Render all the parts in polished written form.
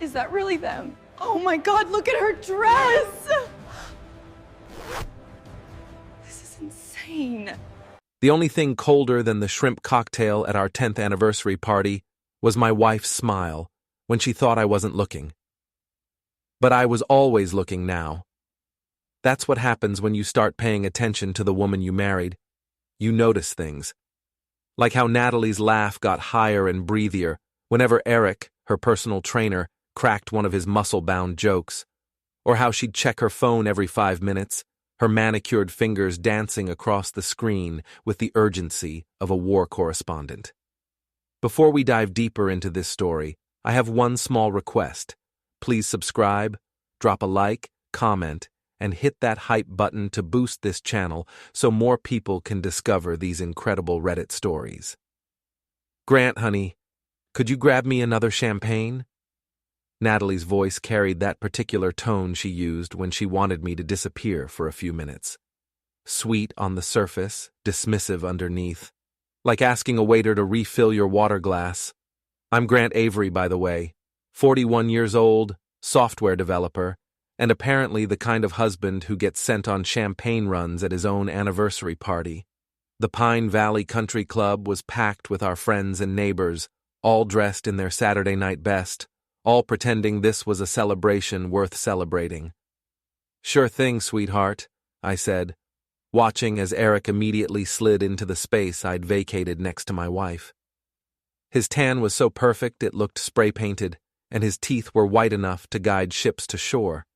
Is that really them? Oh my God, look at her dress! This is insane. The only thing colder than the shrimp cocktail at our 10th anniversary party was my wife's smile when she thought I wasn't looking. But I was always looking now. That's what happens when you start paying attention to the woman you married. You notice things. Like how Natalie's laugh got higher and breathier whenever Eric, her personal trainer, cracked one of his muscle-bound jokes, or how she'd check her phone every 5 minutes, her manicured fingers dancing across the screen with the urgency of a war correspondent. Before we dive deeper into this story, I have one small request. Please subscribe, drop a like, comment, and hit that hype button to boost this channel so more people can discover these incredible Reddit stories. Grant, honey, could you grab me another champagne? Natalie's voice carried that particular tone she used when she wanted me to disappear for a few minutes. Sweet on the surface, dismissive underneath. Like asking a waiter to refill your water glass. I'm Grant Avery, by the way, 41 years old, software developer, and apparently the kind of husband who gets sent on champagne runs at his own anniversary party. The Pine Valley Country Club was packed with our friends and neighbors, all dressed in their Saturday night best, all pretending this was a celebration worth celebrating. Sure thing, sweetheart, I said, watching as Eric immediately slid into the space I'd vacated next to my wife. His tan was so perfect it looked spray-painted, and his teeth were white enough to guide ships to shore.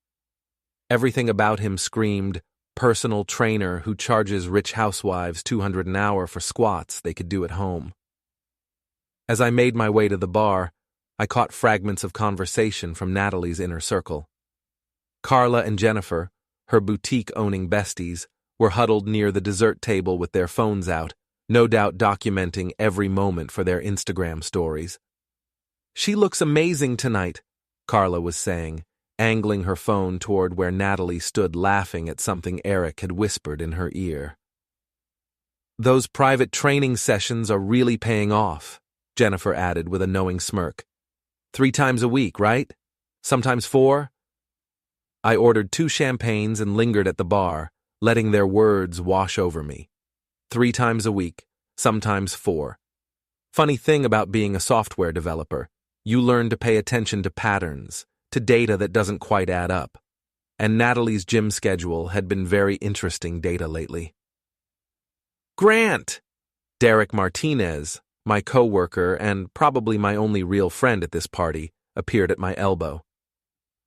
Everything about him screamed, personal trainer who charges rich housewives $200 an hour for squats they could do at home. As I made my way to the bar, I caught fragments of conversation from Natalie's inner circle. Carla and Jennifer, her boutique-owning besties, were huddled near the dessert table with their phones out, no doubt documenting every moment for their Instagram stories. "She looks amazing tonight," Carla was saying, angling her phone toward where Natalie stood laughing at something Eric had whispered in her ear. "Those private training sessions are really paying off," Jennifer added with a knowing smirk. 3 times a week, right? Sometimes 4? I ordered 2 champagnes and lingered at the bar, letting their words wash over me. 3 times a week, sometimes 4. Funny thing about being a software developer, you learn to pay attention to patterns, to data that doesn't quite add up. And Natalie's gym schedule had been very interesting data lately. "Grant!" Derek Martinez, my co-worker and probably my only real friend at this party, appeared at my elbow.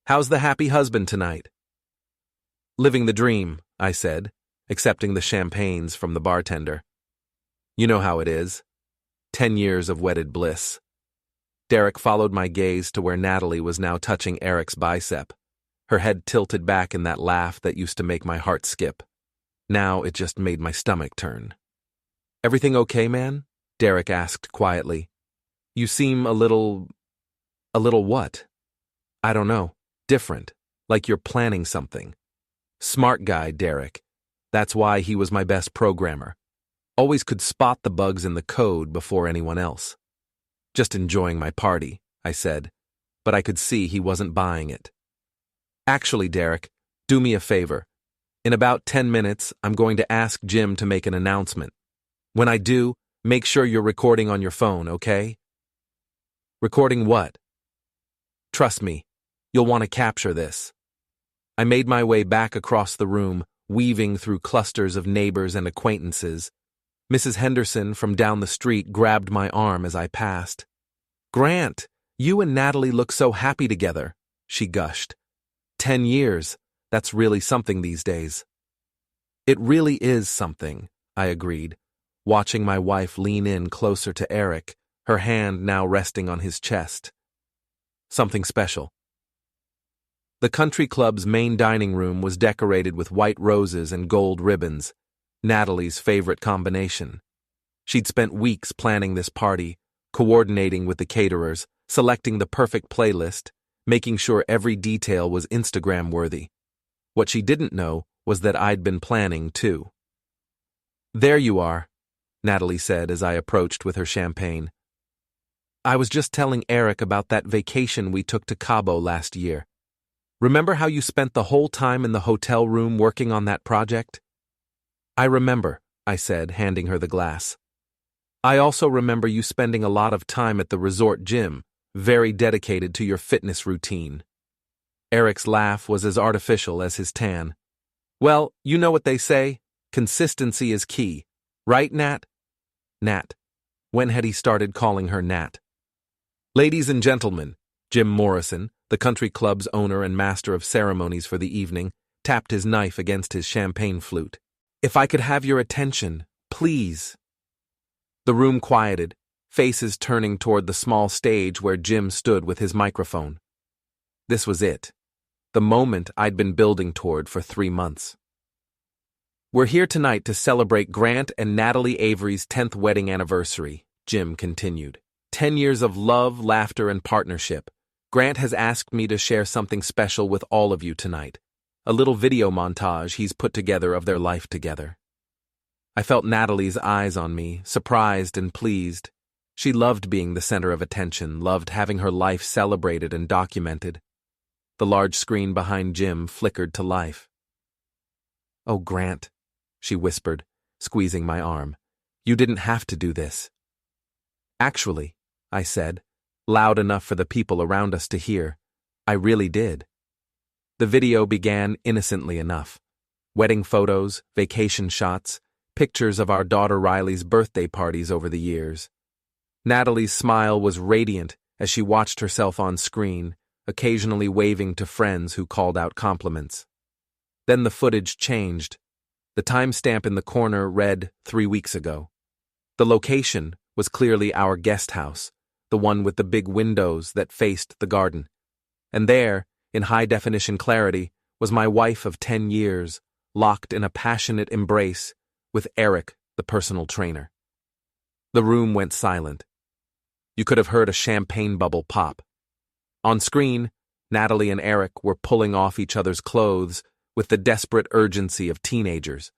"How's the happy husband tonight?" "Living the dream," I said, accepting the champagnes from the bartender. "You know how it is. 10 years of wedded bliss." Derek followed my gaze to where Natalie was now touching Eric's bicep, her head tilted back in that laugh that used to make my heart skip. Now it just made my stomach turn. "Everything okay, man?" Derek asked quietly. "You seem a little what?" "I don't know. Different. Like you're planning something." Smart guy, Derek. That's why he was my best programmer. Always could spot the bugs in the code before anyone else. "Just enjoying my party," I said, but I could see he wasn't buying it. "Actually, Derek, do me a favor. In about 10 minutes, I'm going to ask Jim to make an announcement. When I do, make sure you're recording on your phone, okay?" "Recording what?" "Trust me, you'll want to capture this." I made my way back across the room, weaving through clusters of neighbors and acquaintances. Mrs. Henderson from down the street grabbed my arm as I passed. "Grant, you and Natalie look so happy together," she gushed. 10 years, that's really something these days." "It really is something," I agreed, watching my wife lean in closer to Eric, her hand now resting on his chest. "Something special." The country club's main dining room was decorated with white roses and gold ribbons, Natalie's favorite combination. She'd spent weeks planning this party, coordinating with the caterers, selecting the perfect playlist, making sure every detail was Instagram-worthy. What she didn't know was that I'd been planning too. "There you are," Natalie said as I approached with her champagne. I was just telling Eric about that vacation we took to Cabo last year. Remember how you spent the whole time in the hotel room working on that project? I remember, I said, handing her the glass. I also remember you spending a lot of time at the resort gym, very dedicated to your fitness routine. Eric's laugh was as artificial as his tan. Well, you know what they say, consistency is key. Right, Nat? Nat. When had he started calling her Nat? Ladies and gentlemen, Jim Morrison, the country club's owner and master of ceremonies for the evening, tapped his knife against his champagne flute. If I could have your attention, please. The room quieted, faces turning toward the small stage where Jim stood with his microphone. This was it. The moment I'd been building toward for 3 months. We're here tonight to celebrate Grant and Natalie Avery's 10th wedding anniversary, Jim continued. 10 years of love, laughter, and partnership. Grant has asked me to share something special with all of you tonight. A little video montage he's put together of their life together. I felt Natalie's eyes on me, surprised and pleased. She loved being the center of attention, loved having her life celebrated and documented. The large screen behind Jim flickered to life. "Oh, Grant," she whispered, squeezing my arm. "You didn't have to do this." "Actually," I said, loud enough for the people around us to hear, "I really did." The video began innocently enough. Wedding photos, vacation shots, pictures of our daughter Riley's birthday parties over the years. Natalie's smile was radiant as she watched herself on screen, occasionally waving to friends who called out compliments. Then the footage changed. The timestamp in the corner read 3 weeks ago. The location was clearly our guest house, the one with the big windows that faced the garden. And there, in high-definition clarity, was my wife of 10 years, locked in a passionate embrace with Eric, the personal trainer. The room went silent. You could have heard a champagne bubble pop. On screen, Natalie and Eric were pulling off each other's clothes with the desperate urgency of teenagers.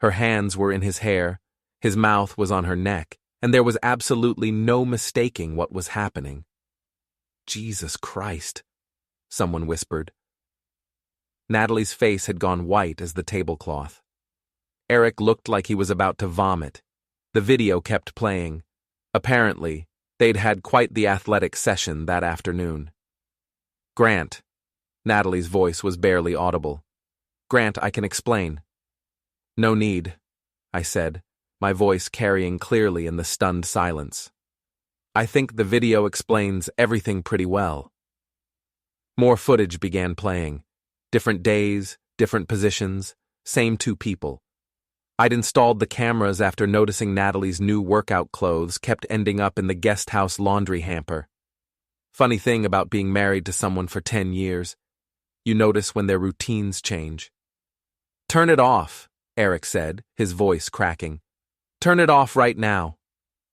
Her hands were in his hair, his mouth was on her neck, and there was absolutely no mistaking what was happening. "Jesus Christ," someone whispered. Natalie's face had gone white as the tablecloth. Eric looked like he was about to vomit. The video kept playing. Apparently, they'd had quite the athletic session that afternoon. "Grant." Natalie's voice was barely audible. "Grant, I can explain." "No need," I said, my voice carrying clearly in the stunned silence. "I think the video explains everything pretty well." More footage began playing. Different days, different positions, same 2 people. I'd installed the cameras after noticing Natalie's new workout clothes kept ending up in the guest house laundry hamper. Funny thing about being married to someone for 10 years. You notice when their routines change. "Turn it off," Eric said, his voice cracking. "Turn it off right now."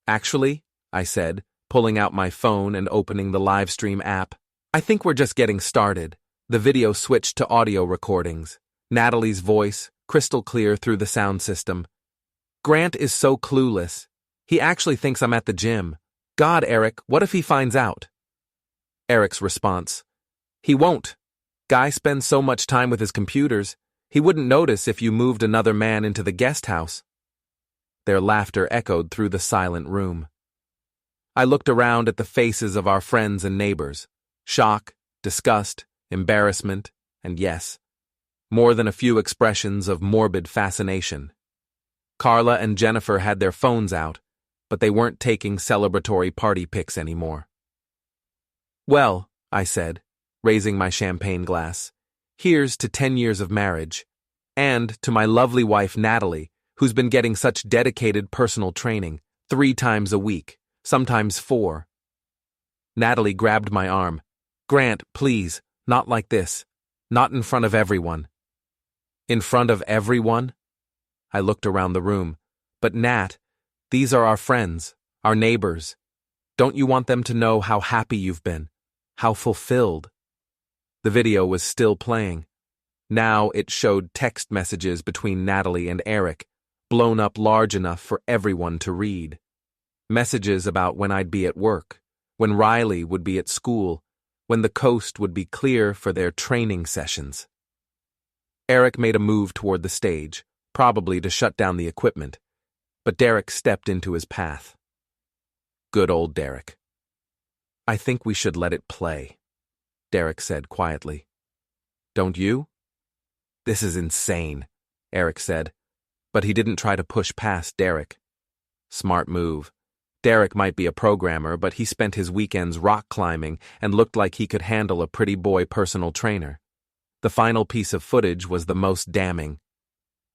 "Actually," I said, pulling out my phone and opening the livestream app, "I think we're just getting started." The video switched to audio recordings. Natalie's voice, crystal clear through the sound system. "Grant is so clueless. He actually thinks I'm at the gym. God, Eric, what if he finds out?" Eric's response: "He won't. Guy spends so much time with his computers, he wouldn't notice if you moved another man into the guest house." Their laughter echoed through the silent room. I looked around at the faces of our friends and neighbors. Shock, disgust, embarrassment, and yes, more than a few expressions of morbid fascination. Carla and Jennifer had their phones out, but they weren't taking celebratory party pics anymore. "Well," I said, raising my champagne glass, "here's to 10 years of marriage, and to my lovely wife Natalie, who's been getting such dedicated personal training, 3 times a week, sometimes 4. Natalie grabbed my arm. "Grant, please, not like this. Not in front of everyone." "In front of everyone?" I looked around the room. "But Nat, these are our friends, our neighbors. Don't you want them to know how happy you've been, how fulfilled?" The video was still playing. Now it showed text messages between Natalie and Eric, blown up large enough for everyone to read. Messages about when I'd be at work, when Riley would be at school, when the coast would be clear for their training sessions. Eric made a move toward the stage, probably to shut down the equipment, but Derek stepped into his path. Good old Derek. I think we should let it play, Derek said quietly. Don't you? This is insane, Eric said, but he didn't try to push past Derek. Smart move. Derek might be a programmer, but he spent his weekends rock climbing and looked like he could handle a pretty boy personal trainer. The final piece of footage was the most damning.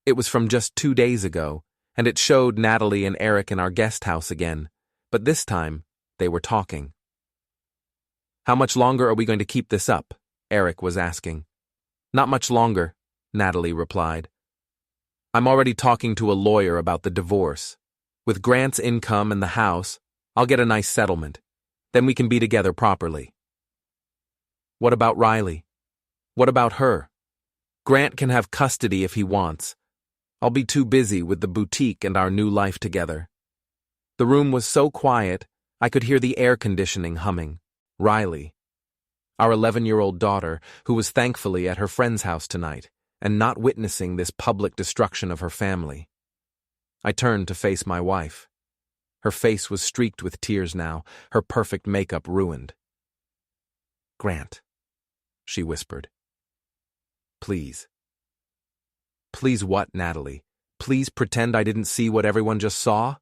It was from just 2 days ago, and it showed Natalie and Eric in our guest house again, but this time they were talking. How much longer are we going to keep this up? Eric was asking. Not much longer, Natalie replied. I'm already talking to a lawyer about the divorce. With Grant's income and the house, I'll get a nice settlement. Then we can be together properly. What about Riley? What about her? Grant can have custody if he wants. I'll be too busy with the boutique and our new life together. The room was so quiet, I could hear the air conditioning humming. Riley, our 11-year-old daughter, who was thankfully at her friend's house tonight, and not witnessing this public destruction of her family. I turned to face my wife. Her face was streaked with tears now, her perfect makeup ruined. Grant, she whispered. Please. Please what, Natalie? Please pretend I didn't see what everyone just saw?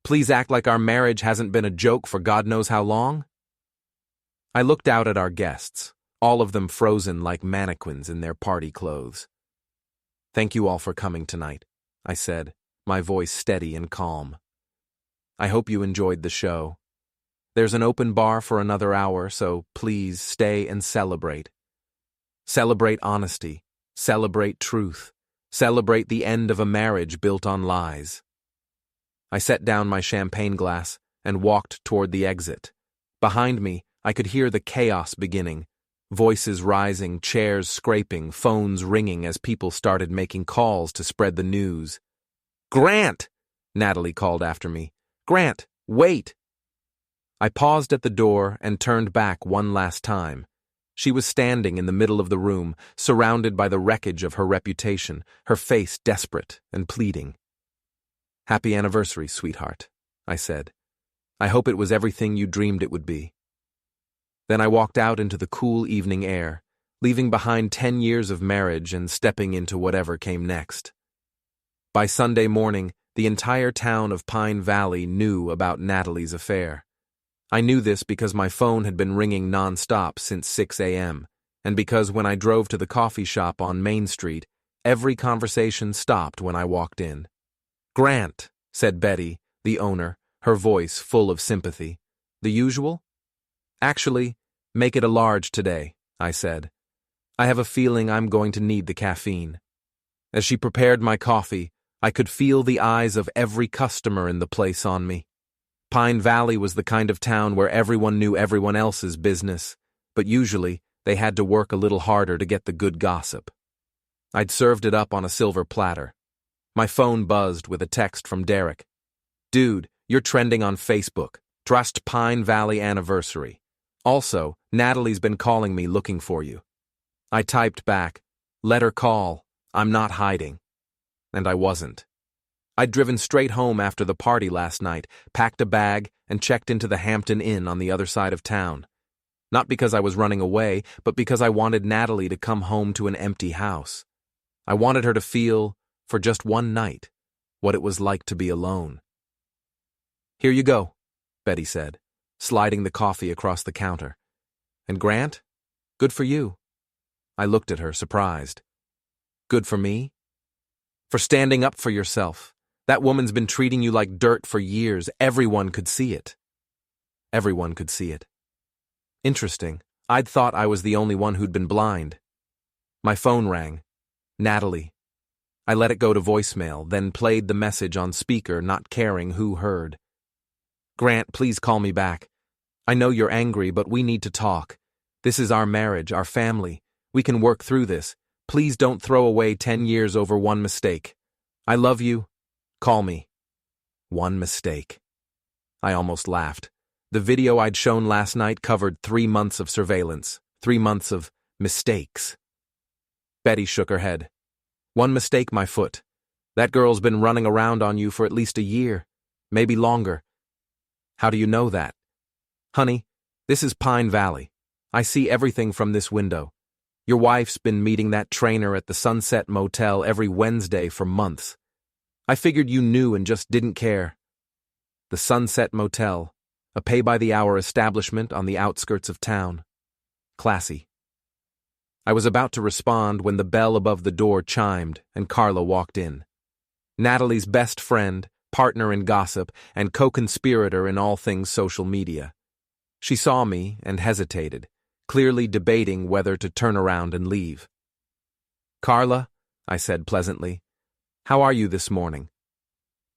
Please act like our marriage hasn't been a joke for God knows how long? I looked out at our guests, all of them frozen like mannequins in their party clothes. Thank you all for coming tonight, I said, my voice steady and calm. I hope you enjoyed the show. There's an open bar for another hour, so please stay and celebrate. Celebrate honesty, celebrate truth, celebrate the end of a marriage built on lies. I set down my champagne glass and walked toward the exit. Behind me, I could hear the chaos beginning, voices rising, chairs scraping, phones ringing as people started making calls to spread the news. Grant! Natalie called after me. Grant, wait! I paused at the door and turned back one last time. She was standing in the middle of the room, surrounded by the wreckage of her reputation, her face desperate and pleading. Happy anniversary, sweetheart, I said. I hope it was everything you dreamed it would be. Then I walked out into the cool evening air, leaving behind 10 years of marriage and stepping into whatever came next. By Sunday morning, the entire town of Pine Valley knew about Natalie's affair. I knew this because my phone had been ringing nonstop since 6 a.m., and because when I drove to the coffee shop on Main Street, every conversation stopped when I walked in. Grant, said Betty, the owner, her voice full of sympathy. The usual? Actually, make it a large today, I said. I have a feeling I'm going to need the caffeine. As she prepared my coffee, I could feel the eyes of every customer in the place on me. Pine Valley was the kind of town where everyone knew everyone else's business, but usually they had to work a little harder to get the good gossip. I'd served it up on a silver platter. My phone buzzed with a text from Derek. Dude, you're trending on Facebook. Trust Pine Valley anniversary. Also, Natalie's been calling me looking for you. I typed back, let her call. I'm not hiding. And I wasn't. I'd driven straight home after the party last night, packed a bag, and checked into the Hampton Inn on the other side of town. Not because I was running away, but because I wanted Natalie to come home to an empty house. I wanted her to feel, for just one night, what it was like to be alone. Here you go, Betty said, sliding the coffee across the counter. And Grant? Good for you. I looked at her, surprised. Good for me? For standing up for yourself. That woman's been treating you like dirt for years. Everyone could see it. Everyone could see it. Interesting. I'd thought I was the only one who'd been blind. My phone rang. Natalie. I let it go to voicemail, then played the message on speaker, not caring who heard. Grant, please call me back. I know you're angry, but we need to talk. This is our marriage, our family. We can work through this. Please don't throw away 10 years over one mistake. I love you. Call me. One mistake. I almost laughed. The video I'd shown last night covered 3 months of surveillance, 3 months of mistakes. Betty shook her head. One mistake, my foot. That girl's been running around on you for at least a year, maybe longer. How do you know that? Honey, this is Pine Valley. I see everything from this window. Your wife's been meeting that trainer at the Sunset Motel every Wednesday for months. I figured you knew and just didn't care. The Sunset Motel, a pay-by-the-hour establishment on the outskirts of town. Classy. I was about to respond when the bell above the door chimed and Carla walked in. Natalie's best friend, partner in gossip, and co-conspirator in all things social media. She saw me and hesitated, clearly debating whether to turn around and leave. Carla, I said pleasantly, how are you this morning?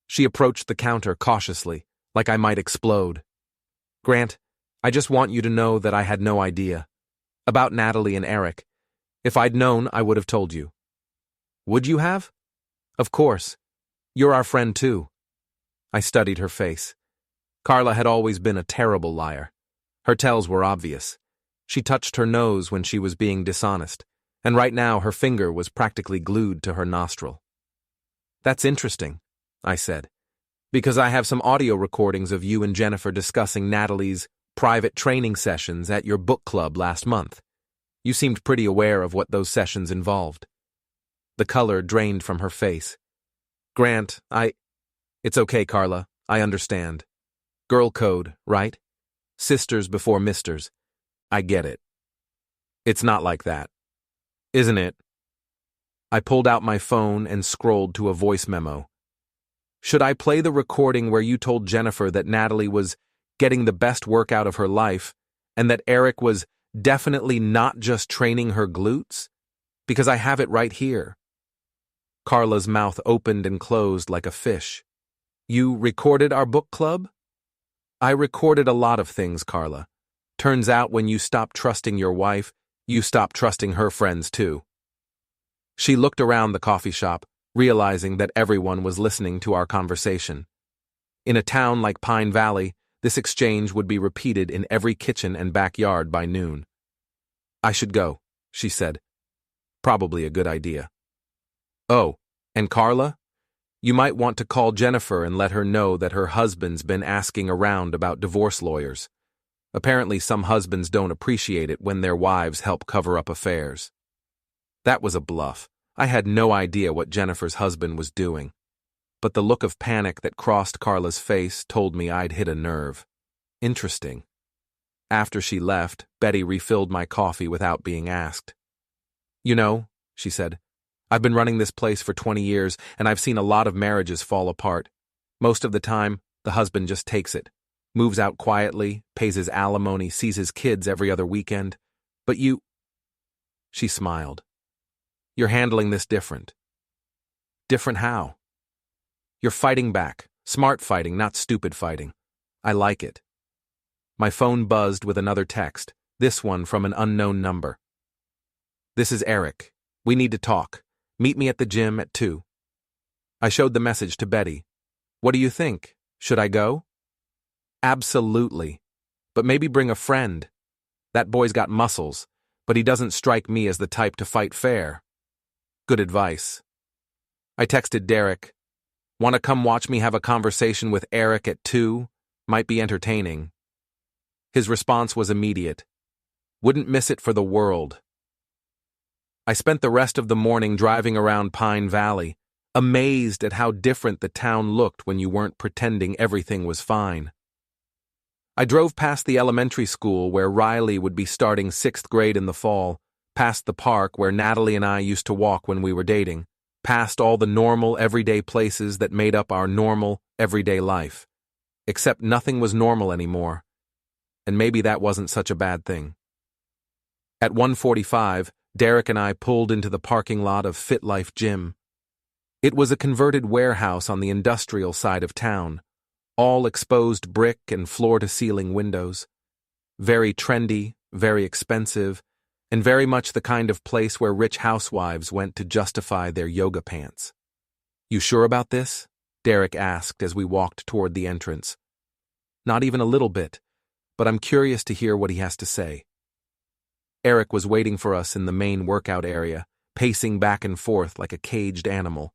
She approached the counter cautiously, like I might explode. Grant, I just want you to know that I had no idea. About Natalie and Eric. If I'd known, I would have told you. Would you have? Of course. You're our friend too. I studied her face. Carla had always been a terrible liar. Her tells were obvious. She touched her nose when she was being dishonest, and right now her finger was practically glued to her nostril. That's interesting, I said, because I have some audio recordings of you and Jennifer discussing Natalie's private training sessions at your book club last month. You seemed pretty aware of what those sessions involved. The color drained from her face. Grant, It's okay, Carla. I understand. Girl code, right? Sisters before misters. I get it. It's not like that. Isn't it? I pulled out my phone and scrolled to a voice memo. Should I play the recording where you told Jennifer that Natalie was getting the best workout of her life and that Eric was definitely not just training her glutes? Because I have it right here. Carla's mouth opened and closed like a fish. You recorded our book club? I recorded a lot of things, Carla. Turns out when you stop trusting your wife, you stop trusting her friends too. She looked around the coffee shop, realizing that everyone was listening to our conversation. In a town like Pine Valley, this exchange would be repeated in every kitchen and backyard by noon. I should go, she said. Probably a good idea. Oh, and Carla? You might want to call Jennifer and let her know that her husband's been asking around about divorce lawyers. Apparently some husbands don't appreciate it when their wives help cover up affairs. That was a bluff. I had no idea what Jennifer's husband was doing. But the look of panic that crossed Carla's face told me I'd hit a nerve. Interesting. After she left, Betty refilled my coffee without being asked. You know, she said, I've been running this place for 20 years, and I've seen a lot of marriages fall apart. Most of the time, the husband just takes it, moves out quietly, pays his alimony, sees his kids every other weekend. But you... She smiled. You're handling this different. Different how? You're fighting back. Smart fighting, not stupid fighting. I like it. My phone buzzed with another text, this one from an unknown number. This is Eric. We need to talk. Meet me at the gym at 2. I showed the message to Betty. What do you think? Should I go? Absolutely. But maybe bring a friend. That boy's got muscles, but he doesn't strike me as the type to fight fair. Good advice. I texted Derek. Want to come watch me have a conversation with Eric at 2? Might be entertaining. His response was immediate. Wouldn't miss it for the world. I spent the rest of the morning driving around Pine Valley, amazed at how different the town looked when you weren't pretending everything was fine. I drove past the elementary school where Riley would be starting 6th grade in the fall, past the park where Natalie and I used to walk when we were dating, past all the normal, everyday places that made up our normal, everyday life. Except nothing was normal anymore. And maybe that wasn't such a bad thing. At 1:45, Derek and I pulled into the parking lot of Fit Life Gym. It was a converted warehouse on the industrial side of town, all exposed brick and floor-to-ceiling windows. Very trendy, very expensive, and very much the kind of place where rich housewives went to justify their yoga pants. You sure about this? Derek asked as we walked toward the entrance. Not even a little bit. but I'm curious to hear what he has to say. Eric was waiting for us in the main workout area, pacing back and forth like a caged animal.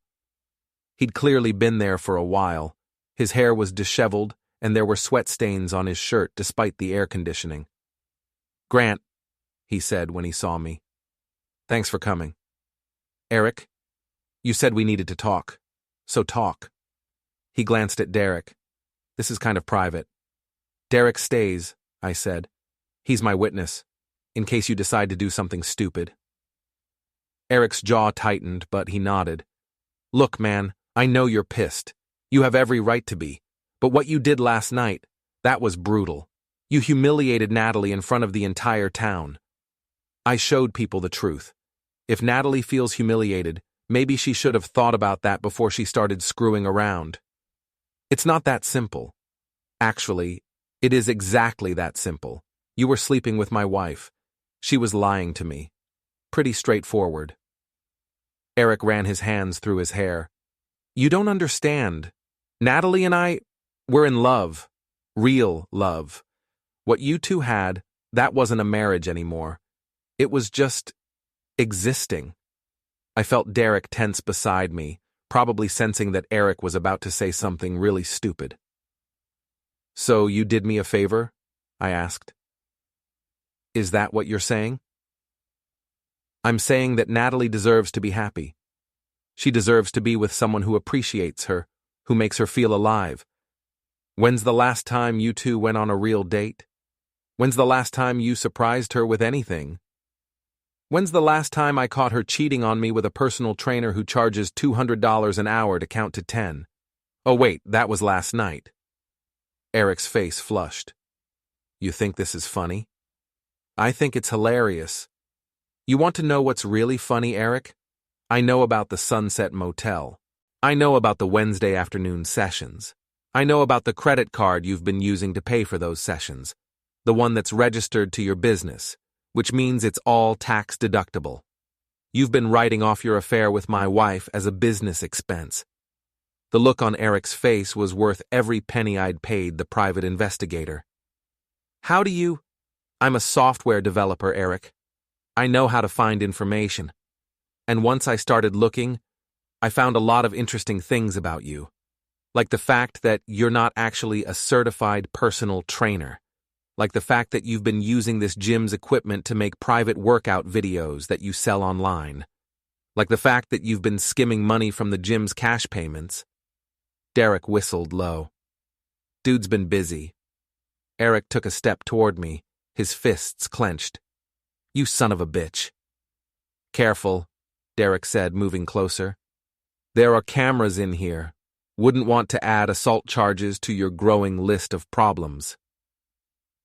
He'd clearly been there for a while. His hair was disheveled, and there were sweat stains on his shirt despite the air conditioning. "Grant," he said when he saw me. "Thanks for coming." "Eric, you said we needed to talk. So talk." He glanced at Derek. "This is kind of private." "Derek stays," I said. "He's my witness, in case you decide to do something stupid." Eric's jaw tightened, but he nodded. "Look, man, I know you're pissed. You have every right to be. But what you did last night, that was brutal. You humiliated Natalie in front of the entire town." I showed people the truth. If Natalie feels humiliated, maybe she should have thought about that before she started screwing around. It's not that simple. Actually, it is exactly that simple. You were sleeping with my wife. She was lying to me. Pretty straightforward. Eric ran his hands through his hair. "You don't understand. Natalie and I, we're in love. Real love. What you two had, that wasn't a marriage anymore. It was just existing." I felt Derek tense beside me, probably sensing that Eric was about to say something really stupid. "So you did me a favor?" I asked. "Is that what you're saying?" "I'm saying that Natalie deserves to be happy. She deserves to be with someone who appreciates her, who makes her feel alive. When's the last time you two went on a real date? When's the last time you surprised her with anything? When's the last time I caught her cheating on me with a personal trainer who charges $200 an hour to count to 10? Oh wait, that was last night." Eric's face flushed. "You think this is funny?" "I think it's hilarious. You want to know what's really funny, Eric? I know about the Sunset Motel. I know about the Wednesday afternoon sessions. I know about the credit card you've been using to pay for those sessions, the one that's registered to your business, which means it's all tax deductible. You've been writing off your affair with my wife as a business expense." The look on Eric's face was worth every penny I'd paid the private investigator. "How do you—" "I'm a software developer, Eric. I know how to find information. And once I started looking, I found a lot of interesting things about you. Like the fact that you're not actually a certified personal trainer. Like the fact that you've been using this gym's equipment to make private workout videos that you sell online. Like the fact that you've been skimming money from the gym's cash payments." Derek whistled low. "Dude's been busy." Eric took a step toward me, his fists clenched. "You son of a bitch." "Careful," Derek said, moving closer. "There are cameras in here. Wouldn't want to add assault charges to your growing list of problems."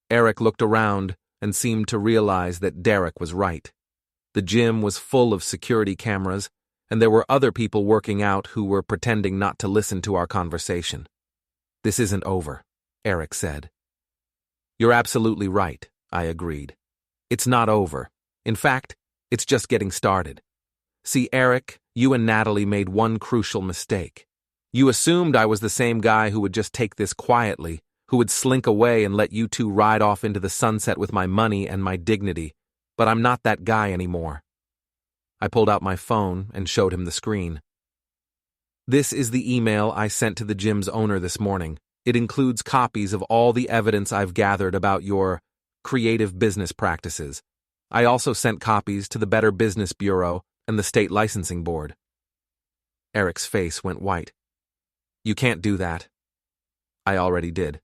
Eric looked around and seemed to realize that Derek was right. The gym was full of security cameras, and there were other people working out who were pretending not to listen to our conversation. "This isn't over," Eric said. "You're absolutely right," I agreed. "It's not over. In fact, it's just getting started. See, Eric, you and Natalie made one crucial mistake. You assumed I was the same guy who would just take this quietly, who would slink away and let you two ride off into the sunset with my money and my dignity, but I'm not that guy anymore." I pulled out my phone and showed him the screen. "This is the email I sent to the gym's owner this morning. It includes copies of all the evidence I've gathered about your creative business practices. I also sent copies to the Better Business Bureau and the State Licensing Board." Eric's face went white. "You can't do that." "I already did.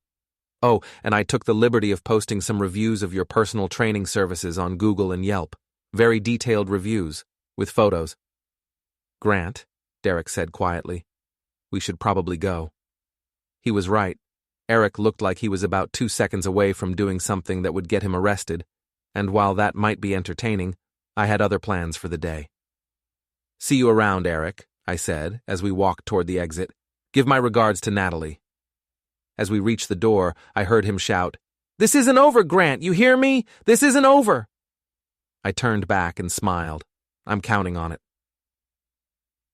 Oh, and I took the liberty of posting some reviews of your personal training services on Google and Yelp. Very detailed reviews, with photos." "Grant," Derek said quietly, "we should probably go." He was right. Eric looked like he was about 2 seconds away from doing something that would get him arrested, and while that might be entertaining, I had other plans for the day. "See you around, Eric," I said as we walked toward the exit. "Give my regards to Natalie." As we reached the door, I heard him shout, "This isn't over, Grant, you hear me? This isn't over!" I turned back and smiled. I'm counting on it.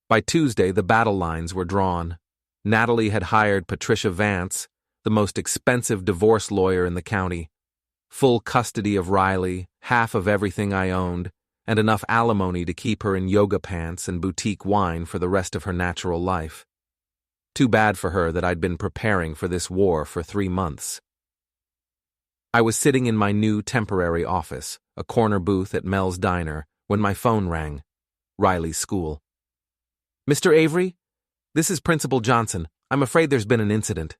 By Tuesday, the battle lines were drawn. Natalie had hired Patricia Vance, the most expensive divorce lawyer in the county, Full custody of Riley, half of everything I owned, and enough alimony to keep her in yoga pants and boutique wine for the rest of her natural life. Too bad for her that I'd been preparing for this war for 3 months. I was sitting in my new temporary office, a corner booth at Mel's Diner, when my phone rang. Riley's school. "Mr. Avery? This is Principal Johnson. I'm afraid there's been an incident."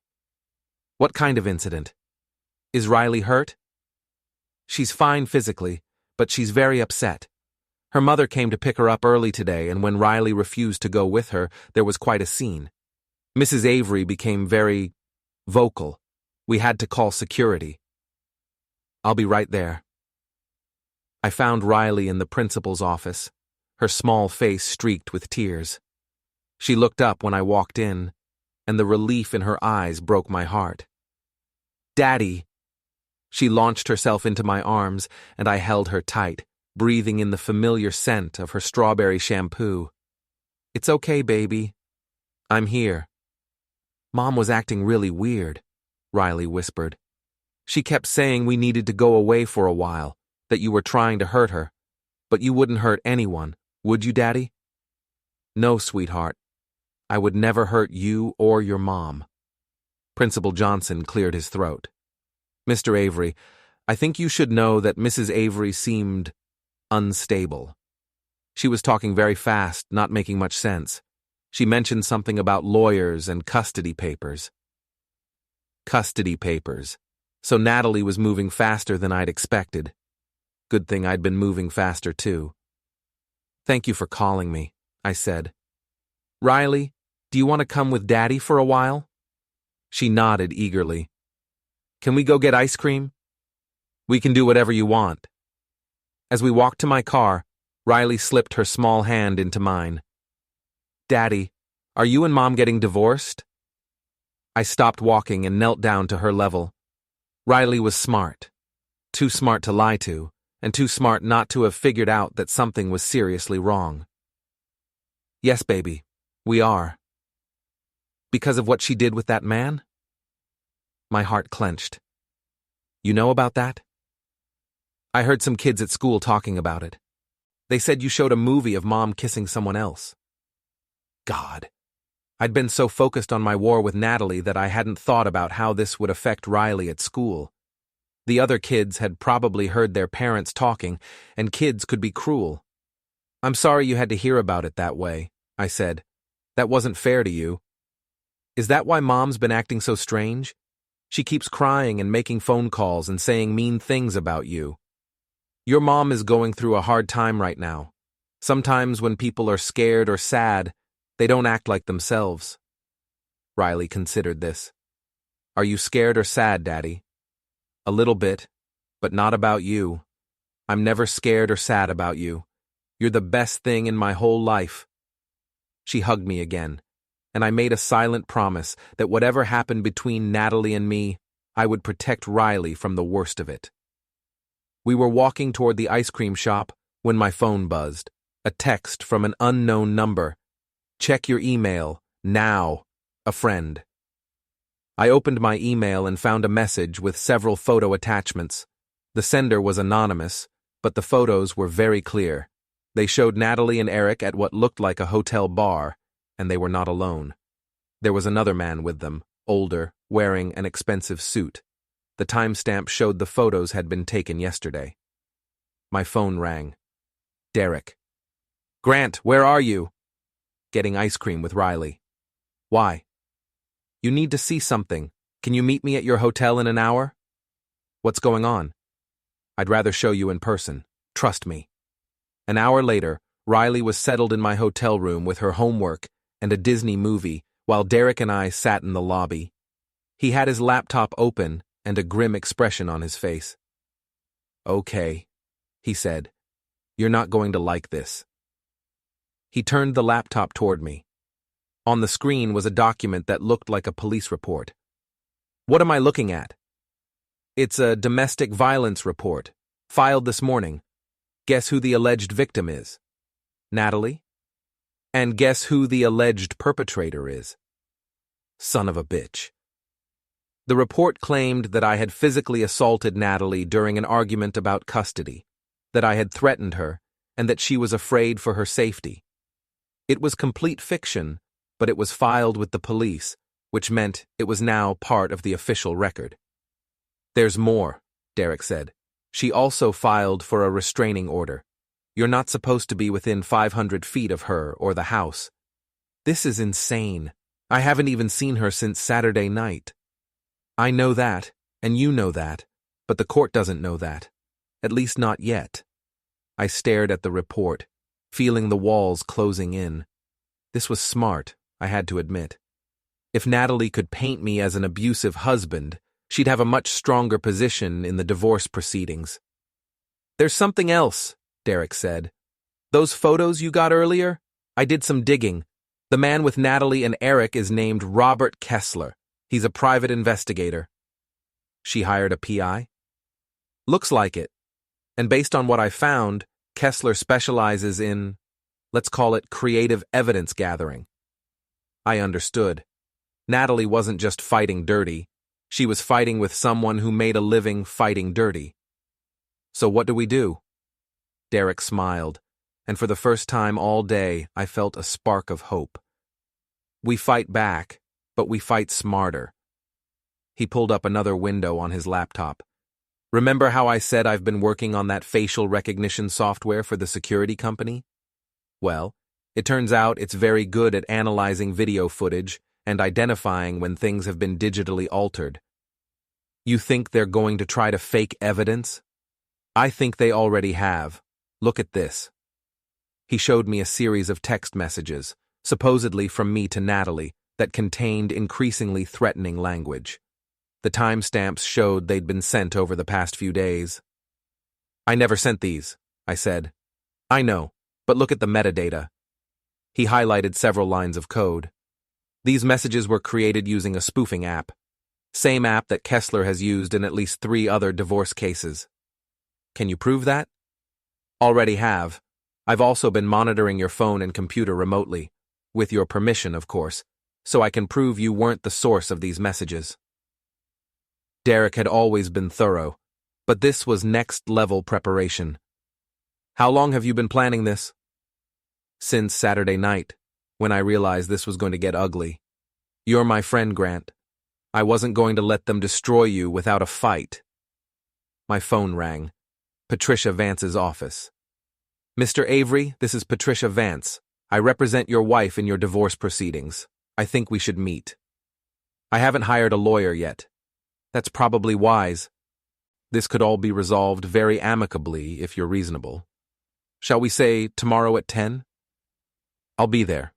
"What kind of incident? Is Riley hurt?" "She's fine physically, but she's very upset. Her mother came to pick her up early today, and when Riley refused to go with her, there was quite a scene. Mrs. Avery became very vocal. We had to call security." "I'll be right there." I found Riley in the principal's office, her small face streaked with tears. She looked up when I walked in, and the relief in her eyes broke my heart. "Daddy!" She launched herself into my arms, and I held her tight, breathing in the familiar scent of her strawberry shampoo. "It's okay, baby. I'm here." "Mom was acting really weird," Riley whispered. "She kept saying we needed to go away for a while, that you were trying to hurt her. But you wouldn't hurt anyone, would you, Daddy?" "No, sweetheart. I would never hurt you or your mom." Principal Johnson cleared his throat. "Mr. Avery, I think you should know that Mrs. Avery seemed unstable. She was talking very fast, not making much sense. She mentioned something about lawyers and custody papers." Custody papers. So Natalie was moving faster than I'd expected. Good thing I'd been moving faster too. "Thank you for calling me," I said. "Riley, do you want to come with Daddy for a while?" She nodded eagerly. "Can we go get ice cream?" "We can do whatever you want." As we walked to my car, Riley slipped her small hand into mine. "Daddy, are you and Mom getting divorced?" I stopped walking and knelt down to her level. Riley was smart. Too smart to lie to, and too smart not to have figured out that something was seriously wrong. "Yes, baby, we are." "Because of what she did with that man?" My heart clenched. "You know about that?" "I heard some kids at school talking about it. They said you showed a movie of Mom kissing someone else." God. I'd been so focused on my war with Natalie that I hadn't thought about how this would affect Riley at school. The other kids had probably heard their parents talking, and kids could be cruel. "I'm sorry you had to hear about it that way," I said. "That wasn't fair to you. Is that why Mom's been acting so strange? She keeps crying and making phone calls and saying mean things about you. Your mom is going through a hard time right now. Sometimes when people are scared or sad, they don't act like themselves." Riley considered this. "Are you scared or sad, Daddy?" "A little bit, but not about you. I'm never scared or sad about you. You're the best thing in my whole life." She hugged me again, and I made a silent promise that whatever happened between Natalie and me, I would protect Riley from the worst of it. We were walking toward the ice cream shop when my phone buzzed. A text from an unknown number. "Check your email, now, a friend." I opened my email and found a message with several photo attachments. The sender was anonymous, but the photos were very clear. They showed Natalie and Eric at what looked like a hotel bar, and they were not alone. There was another man with them, older, wearing an expensive suit. The timestamp showed the photos had been taken yesterday. My phone rang. Derek. "Grant, where are you?" "Getting ice cream with Riley." "Why?" "You need to see something. Can you meet me at your hotel in an hour?" "What's going on?" "I'd rather show you in person. Trust me." An hour later, Riley was settled in my hotel room with her homework and a Disney movie, while Derek and I sat in the lobby. He had his laptop open and a grim expression on his face. "Okay," he said. "You're not going to like this." He turned the laptop toward me. On the screen was a document that looked like a police report. "What am I looking at?" "It's a domestic violence report, filed this morning. Guess who the alleged victim is?" "Natalie." "And guess who the alleged perpetrator is?" Son of a bitch. The report claimed that I had physically assaulted Natalie during an argument about custody, that I had threatened her, and that she was afraid for her safety. It was complete fiction, but it was filed with the police, which meant it was now part of the official record. "There's more," Derek said. "She also filed for a restraining order. You're not supposed to be within 500 feet of her or the house." "This is insane. I haven't even seen her since Saturday night." "I know that, and you know that, but the court doesn't know that. At least not yet." I stared at the report, feeling the walls closing in. This was smart, I had to admit. If Natalie could paint me as an abusive husband, she'd have a much stronger position in the divorce proceedings. "There's something else," Derek said. "Those photos you got earlier? I did some digging. The man with Natalie and Eric is named Robert Kessler. He's a private investigator." "She hired a PI?" "Looks like it. And based on what I found, Kessler specializes in, let's call it creative evidence gathering." I understood. Natalie wasn't just fighting dirty. She was fighting with someone who made a living fighting dirty. "So what do we do?" Derek smiled, and for the first time all day I felt a spark of hope. "We fight back, but we fight smarter." He pulled up another window on his laptop. "Remember how I said I've been working on that facial recognition software for the security company? Well, it turns out it's very good at analyzing video footage and identifying when things have been digitally altered. You think they're going to try to fake evidence? I think they already have. Look at this." He showed me a series of text messages, supposedly from me to Natalie, that contained increasingly threatening language. The timestamps showed they'd been sent over the past few days. "I never sent these," I said. "I know, but look at the metadata." He highlighted several lines of code. "These messages were created using a spoofing app. Same app that Kessler has used in at least 3 other divorce cases." "Can you prove that?" "Already have. I've also been monitoring your phone and computer remotely, with your permission, of course, so I can prove you weren't the source of these messages." Derek had always been thorough, but this was next-level preparation. "How long have you been planning this?" "Since Saturday night, when I realized this was going to get ugly. You're my friend, Grant. I wasn't going to let them destroy you without a fight." My phone rang. Patricia Vance's office. "Mr. Avery, this is Patricia Vance. I represent your wife in your divorce proceedings. I think we should meet." "I haven't hired a lawyer yet." "That's probably wise. This could all be resolved very amicably if you're reasonable. Shall we say tomorrow at 10? "I'll be there."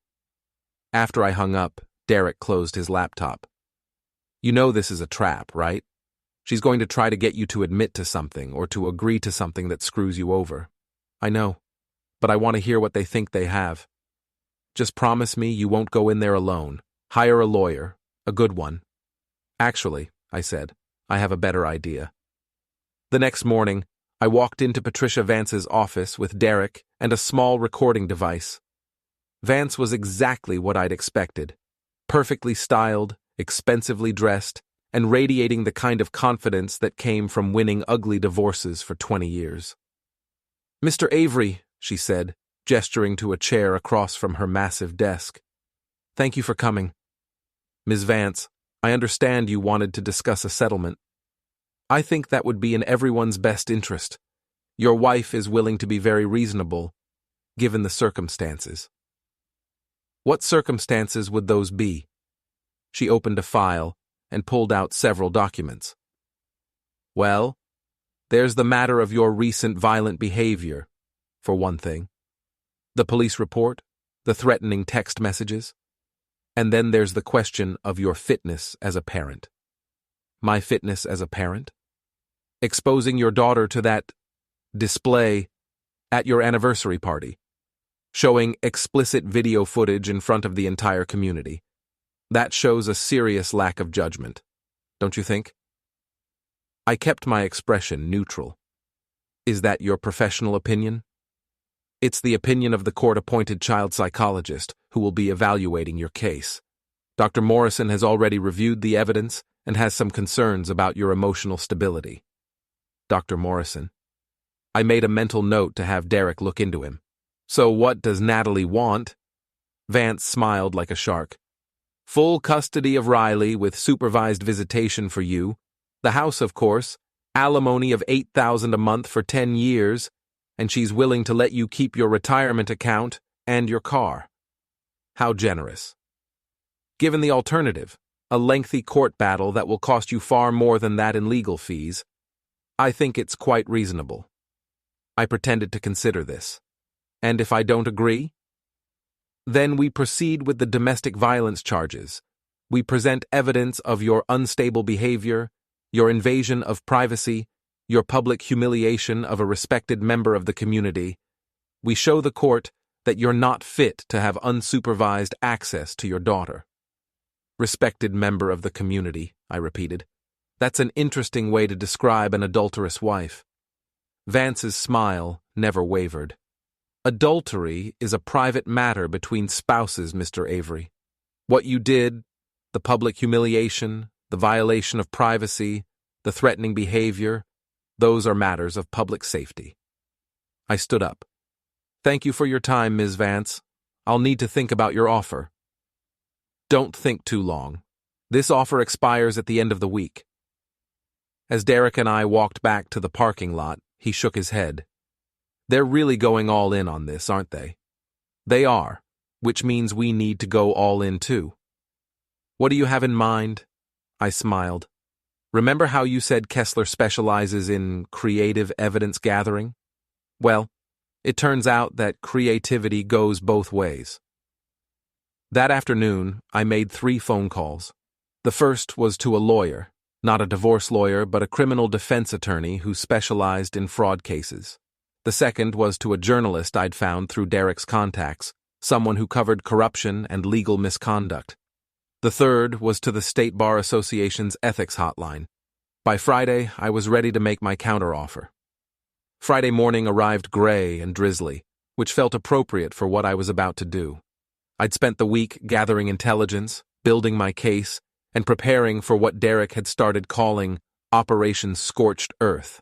After I hung up, Derek closed his laptop. "You know this is a trap, right? She's going to try to get you to admit to something or to agree to something that screws you over. I know, but I want to hear what they think they have. Just promise me you won't go in there alone. Hire a lawyer, a good one." "Actually," I said, "I have a better idea." The next morning, I walked into Patricia Vance's office with Derek and a small recording device. Vance was exactly what I'd expected. Perfectly styled, expensively dressed, and radiating the kind of confidence that came from winning ugly divorces for 20 years. "Mr. Avery," she said, gesturing to a chair across from her massive desk. "Thank you for coming. Ms. Vance, I understand you wanted to discuss a settlement. I think that would be in everyone's best interest. Your wife is willing to be very reasonable, given the circumstances." "What circumstances would those be?" She opened a file and pulled out several documents. "Well, there's the matter of your recent violent behavior, for one thing. The police report, the threatening text messages. And then there's the question of your fitness as a parent." "My fitness as a parent?" "Exposing your daughter to that display at your anniversary party, showing explicit video footage in front of the entire community. That shows a serious lack of judgment, don't you think?" I kept my expression neutral. "Is that your professional opinion?" "It's the opinion of the court-appointed child psychologist who will be evaluating your case. Dr. Morrison has already reviewed the evidence, and has some concerns about your emotional stability. Dr. Morrison. I made a mental note to have Derek look into him. So what does Natalie want? Vance smiled like a shark. Full custody of Riley with supervised visitation for you. The house, of course. Alimony of $8,000 a month for 10 years. And she's willing to let you keep your retirement account and your car. How generous. Given the alternative, a lengthy court battle that will cost you far more than that in legal fees, I think it's quite reasonable. I pretended to consider this. And if I don't agree? Then we proceed with the domestic violence charges. We present evidence of your unstable behavior, your invasion of privacy, your public humiliation of a respected member of the community. We show the court that you're not fit to have unsupervised access to your daughter. Respected member of the community, I repeated. That's an interesting way to describe an adulterous wife. Vance's smile never wavered. Adultery is a private matter between spouses, Mr. Avery. What you did, the public humiliation, the violation of privacy, the threatening behavior, those are matters of public safety. I stood up. Thank you for your time, Ms. Vance. I'll need to think about your offer. Don't think too long. This offer expires at the end of the week. As Derek and I walked back to the parking lot, he shook his head. They're really going all in on this, aren't they? They are, which means we need to go all in too. What do you have in mind? I smiled. Remember how you said Kessler specializes in creative evidence gathering? Well, it turns out that creativity goes both ways. That afternoon, I made 3 phone calls. The first was to a lawyer, not a divorce lawyer, but a criminal defense attorney who specialized in fraud cases. The second was to a journalist I'd found through Derek's contacts, someone who covered corruption and legal misconduct. The third was to the State Bar Association's ethics hotline. By Friday, I was ready to make my counteroffer. Friday morning arrived gray and drizzly, which felt appropriate for what I was about to do. I'd spent the week gathering intelligence, building my case, and preparing for what Derek had started calling Operation Scorched Earth.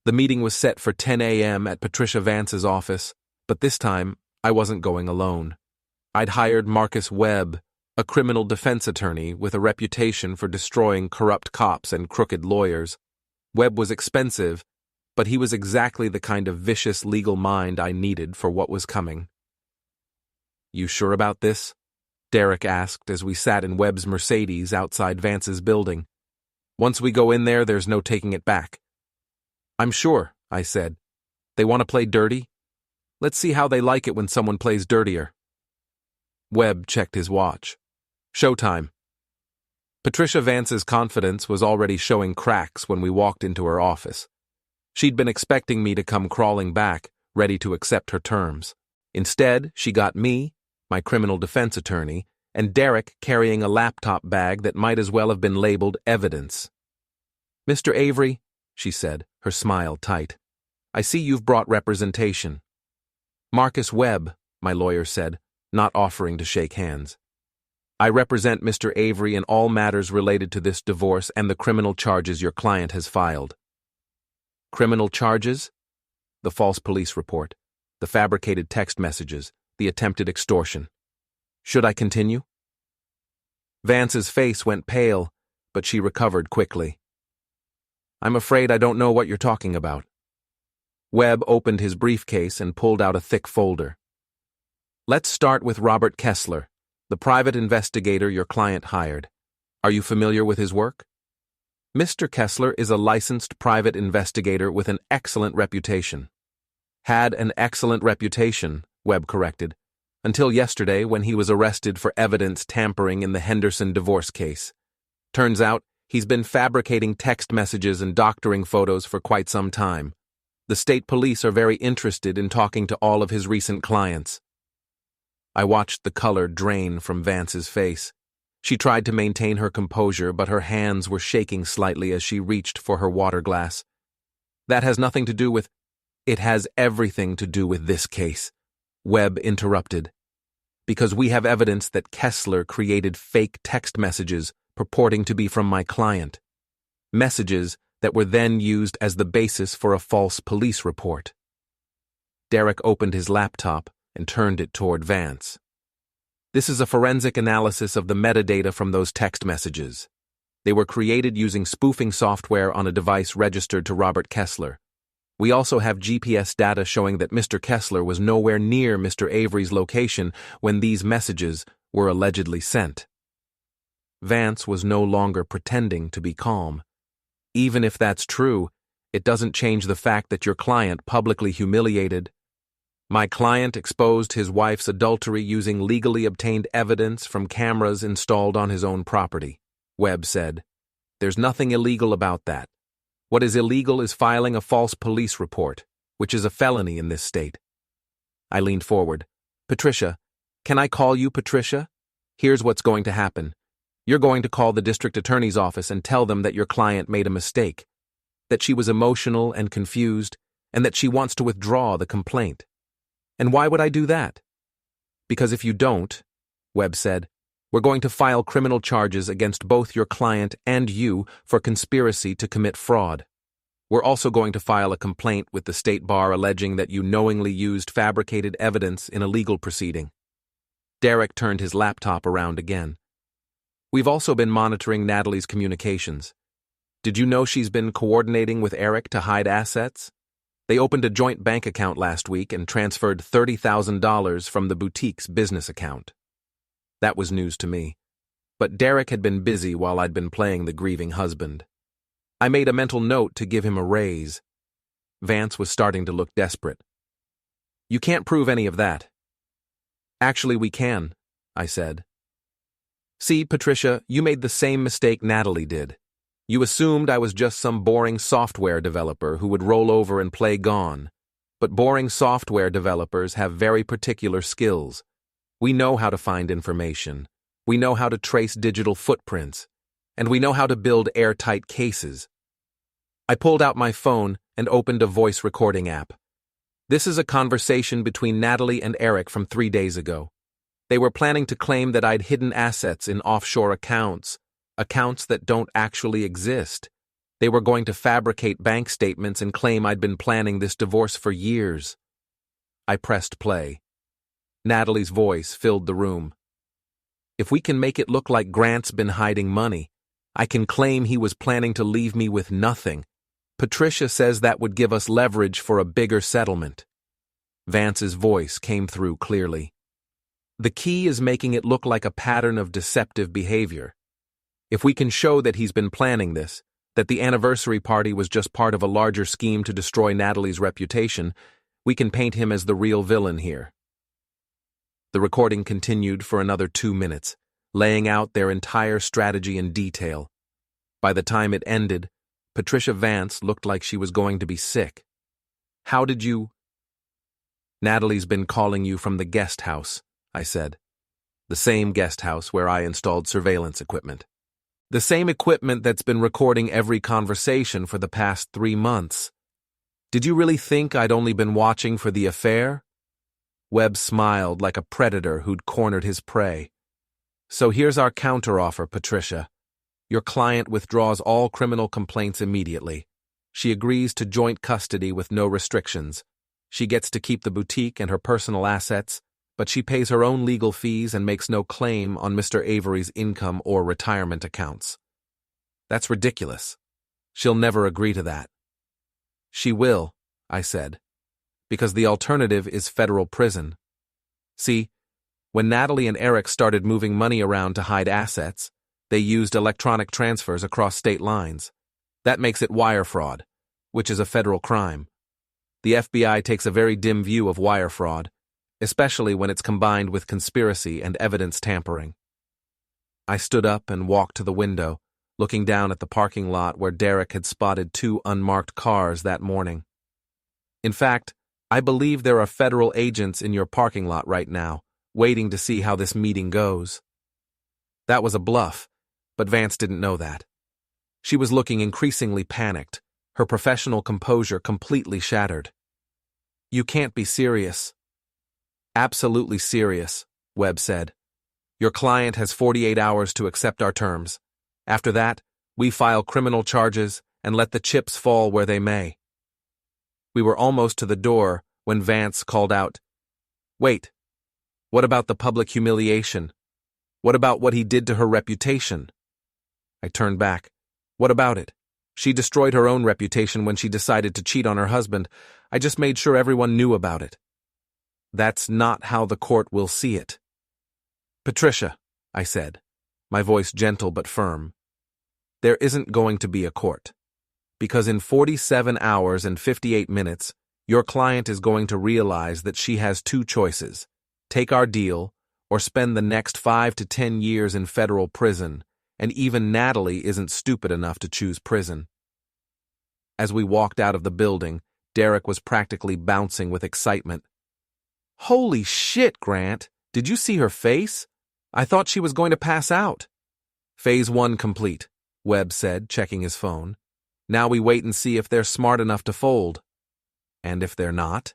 The meeting was set for 10 a.m. at Patricia Vance's office, but this time I wasn't going alone. I'd hired Marcus Webb, a criminal defense attorney with a reputation for destroying corrupt cops and crooked lawyers. Webb was expensive, but he was exactly the kind of vicious legal mind I needed for what was coming. You sure about this? Derek asked as we sat in Webb's Mercedes outside Vance's building. Once we go in there, there's no taking it back. I'm sure, I said. They want to play dirty? Let's see how they like it when someone plays dirtier. Webb checked his watch. Showtime. Patricia Vance's confidence was already showing cracks when we walked into her office. She'd been expecting me to come crawling back, ready to accept her terms. Instead, she got me, my criminal defense attorney, and Derek carrying a laptop bag that might as well have been labeled evidence. Mr. Avery, she said, her smile tight, I see you've brought representation. Marcus Webb, my lawyer said, not offering to shake hands. I represent Mr. Avery in all matters related to this divorce and the criminal charges your client has filed. Criminal charges? The false police report, the fabricated text messages, the attempted extortion. Should I continue? Vance's face went pale, but she recovered quickly. I'm afraid I don't know what you're talking about. Webb opened his briefcase and pulled out a thick folder. Let's start with Robert Kessler, the private investigator your client hired. Are you familiar with his work? Mr. Kessler is a licensed private investigator with an excellent reputation. Had an excellent reputation, Webb corrected, until yesterday when he was arrested for evidence tampering in the Henderson divorce case. Turns out, he's been fabricating text messages and doctoring photos for quite some time. The state police are very interested in talking to all of his recent clients. I watched the color drain from Vance's face. She tried to maintain her composure, but her hands were shaking slightly as she reached for her water glass. That has nothing to do with... It has everything to do with this case, Webb interrupted. Because we have evidence that Kessler created fake text messages purporting to be from my client. Messages that were then used as the basis for a false police report. Derek opened his laptop and turned it toward Vance. This is a forensic analysis of the metadata from those text messages. They were created using spoofing software on a device registered to Robert Kessler. We also have GPS data showing that Mr. Kessler was nowhere near Mr. Avery's location when these messages were allegedly sent. Vance was no longer pretending to be calm. Even if that's true, it doesn't change the fact that your client publicly humiliated. My client exposed his wife's adultery using legally obtained evidence from cameras installed on his own property, Webb said. There's nothing illegal about that. What is illegal is filing a false police report, which is a felony in this state. I leaned forward. Patricia, can I call you Patricia? Here's what's going to happen. You're going to call the district attorney's office and tell them that your client made a mistake, that she was emotional and confused, and that she wants to withdraw the complaint. And why would I do that? Because if you don't, Webb said, we're going to file criminal charges against both your client and you for conspiracy to commit fraud. We're also going to file a complaint with the state bar alleging that you knowingly used fabricated evidence in a legal proceeding. Derek turned his laptop around again. We've also been monitoring Natalie's communications. Did you know she's been coordinating with Eric to hide assets? They opened a joint bank account last week and transferred $30,000 from the boutique's business account. That was news to me. But Derek had been busy while I'd been playing the grieving husband. I made a mental note to give him a raise. Vance was starting to look desperate. You can't prove any of that. Actually, we can, I said. See, Patricia, you made the same mistake Natalie did. You assumed I was just some boring software developer who would roll over and play Gone. But boring software developers have very particular skills. We know how to find information. We know how to trace digital footprints. And we know how to build airtight cases. I pulled out my phone and opened a voice recording app. This is a conversation between Natalie and Eric from 3 days ago. They were planning to claim that I'd hidden assets in offshore accounts that don't actually exist. They were going to fabricate bank statements and claim I'd been planning this divorce for years. I pressed play. Natalie's voice filled the room. If we can make it look like Grant's been hiding money, I can claim he was planning to leave me with nothing. Patricia says that would give us leverage for a bigger settlement. Vance's voice came through clearly. The key is making it look like a pattern of deceptive behavior. If we can show that he's been planning this, that the anniversary party was just part of a larger scheme to destroy Natalie's reputation, we can paint him as the real villain here. The recording continued for another 2 minutes, laying out their entire strategy in detail. By the time it ended, Patricia Vance looked like she was going to be sick. How did you... Natalie's been calling you from the guest house, I said. The same guest house where I installed surveillance equipment. The same equipment that's been recording every conversation for the past 3 months. Did you really think I'd only been watching for the affair? Webb smiled like a predator who'd cornered his prey. So here's our counteroffer, Patricia. Your client withdraws all criminal complaints immediately. She agrees to joint custody with no restrictions. She gets to keep the boutique and her personal assets, but she pays her own legal fees and makes no claim on Mr. Avery's income or retirement accounts. That's ridiculous. She'll never agree to that. She will, I said, because the alternative is federal prison. See, when Natalie and Eric started moving money around to hide assets, they used electronic transfers across state lines. That makes it wire fraud, which is a federal crime. The FBI takes a very dim view of wire fraud, especially when it's combined with conspiracy and evidence tampering. I stood up and walked to the window, looking down at the parking lot where Derek had spotted 2 unmarked cars that morning. In fact, I believe there are federal agents in your parking lot right now, waiting to see how this meeting goes. That was a bluff, but Vance didn't know that. She was looking increasingly panicked, her professional composure completely shattered. You can't be serious. Absolutely serious, Webb said. Your client has 48 hours to accept our terms. After that, we file criminal charges and let the chips fall where they may. We were almost to the door when Vance called out, "Wait, what about the public humiliation? What about what he did to her reputation?" I turned back. What about it? She destroyed her own reputation when she decided to cheat on her husband. I just made sure everyone knew about it. That's not how the court will see it. Patricia, I said, my voice gentle but firm, there isn't going to be a court. Because in 47 hours and 58 minutes, your client is going to realize that she has two choices: take our deal or spend the next 5 to 10 years in federal prison, and even Natalie isn't stupid enough to choose prison. As we walked out of the building, Derek was practically bouncing with excitement. Holy shit, Grant! Did you see her face? I thought she was going to pass out. Phase 1 complete, Webb said, checking his phone. Now we wait and see if they're smart enough to fold. And if they're not?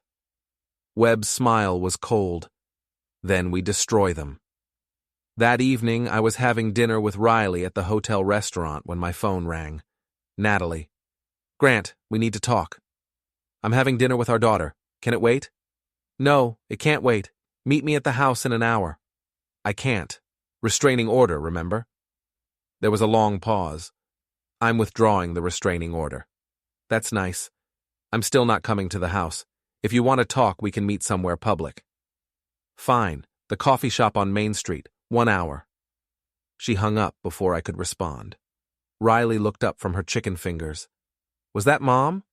Webb's smile was cold. Then we destroy them. That evening, I was having dinner with Riley at the hotel restaurant when my phone rang. Natalie. Grant, we need to talk. I'm having dinner with our daughter. Can it wait? No, it can't wait. Meet me at the house in an hour. I can't. Restraining order, remember? There was a long pause. I'm withdrawing the restraining order. That's nice. I'm still not coming to the house. If you want to talk, we can meet somewhere public. Fine. The coffee shop on Main Street. 1 hour. She hung up before I could respond. Riley looked up from her chicken fingers. Was that Mom?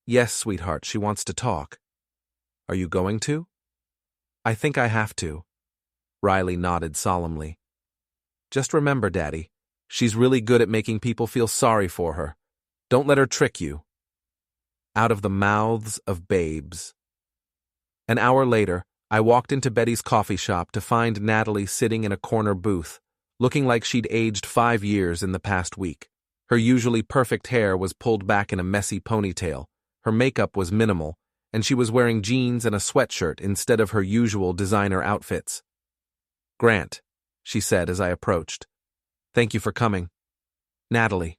Yes, sweetheart, she wants to talk. Are you going to? I think I have to. Riley nodded solemnly. Just remember, Daddy, she's really good at making people feel sorry for her. Don't let her trick you. Out of the mouths of babes. An hour later, I walked into Betty's coffee shop to find Natalie sitting in a corner booth, looking like she'd aged 5 years in the past week. Her usually perfect hair was pulled back in a messy ponytail, her makeup was minimal, and she was wearing jeans and a sweatshirt instead of her usual designer outfits. Grant, she said as I approached. Thank you for coming. Natalie.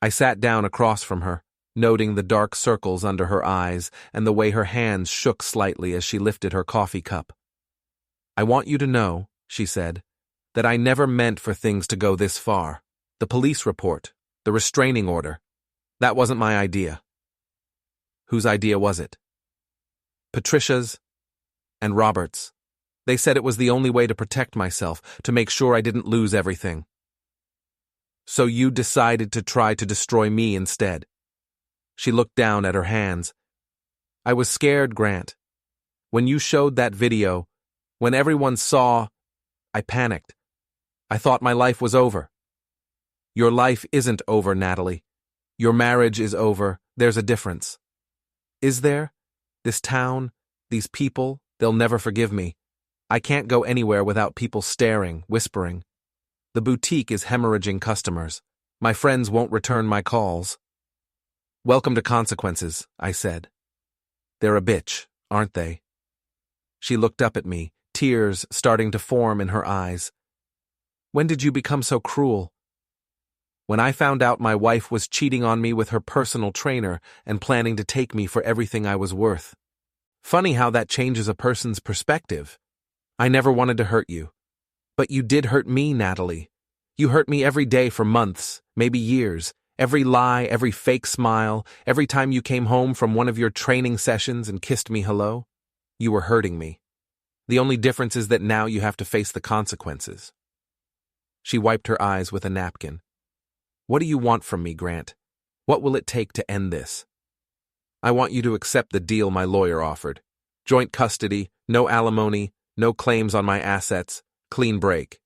I sat down across from her, noting the dark circles under her eyes and the way her hands shook slightly as she lifted her coffee cup. I want you to know, she said, that I never meant for things to go this far. The police report, the restraining order, that wasn't my idea. Whose idea was it? Patricia's and Robert's. They said it was the only way to protect myself, to make sure I didn't lose everything. So you decided to try to destroy me instead. She looked down at her hands. I was scared, Grant. When you showed that video, when everyone saw, I panicked. I thought my life was over. Your life isn't over, Natalie. Your marriage is over. There's a difference. Is there? This town, these people, they'll never forgive me. I can't go anywhere without people staring, whispering. The boutique is hemorrhaging customers. My friends won't return my calls. Welcome to consequences, I said. They're a bitch, aren't they? She looked up at me, tears starting to form in her eyes. When did you become so cruel? When I found out my wife was cheating on me with her personal trainer and planning to take me for everything I was worth. Funny how that changes a person's perspective. I never wanted to hurt you. But you did hurt me, Natalie. You hurt me every day for months, maybe years. Every lie, every fake smile, every time you came home from one of your training sessions and kissed me hello. You were hurting me. The only difference is that now you have to face the consequences. She wiped her eyes with a napkin. What do you want from me, Grant? What will it take to end this? I want you to accept the deal my lawyer offered. Joint custody, no alimony, no claims on my assets, clean break.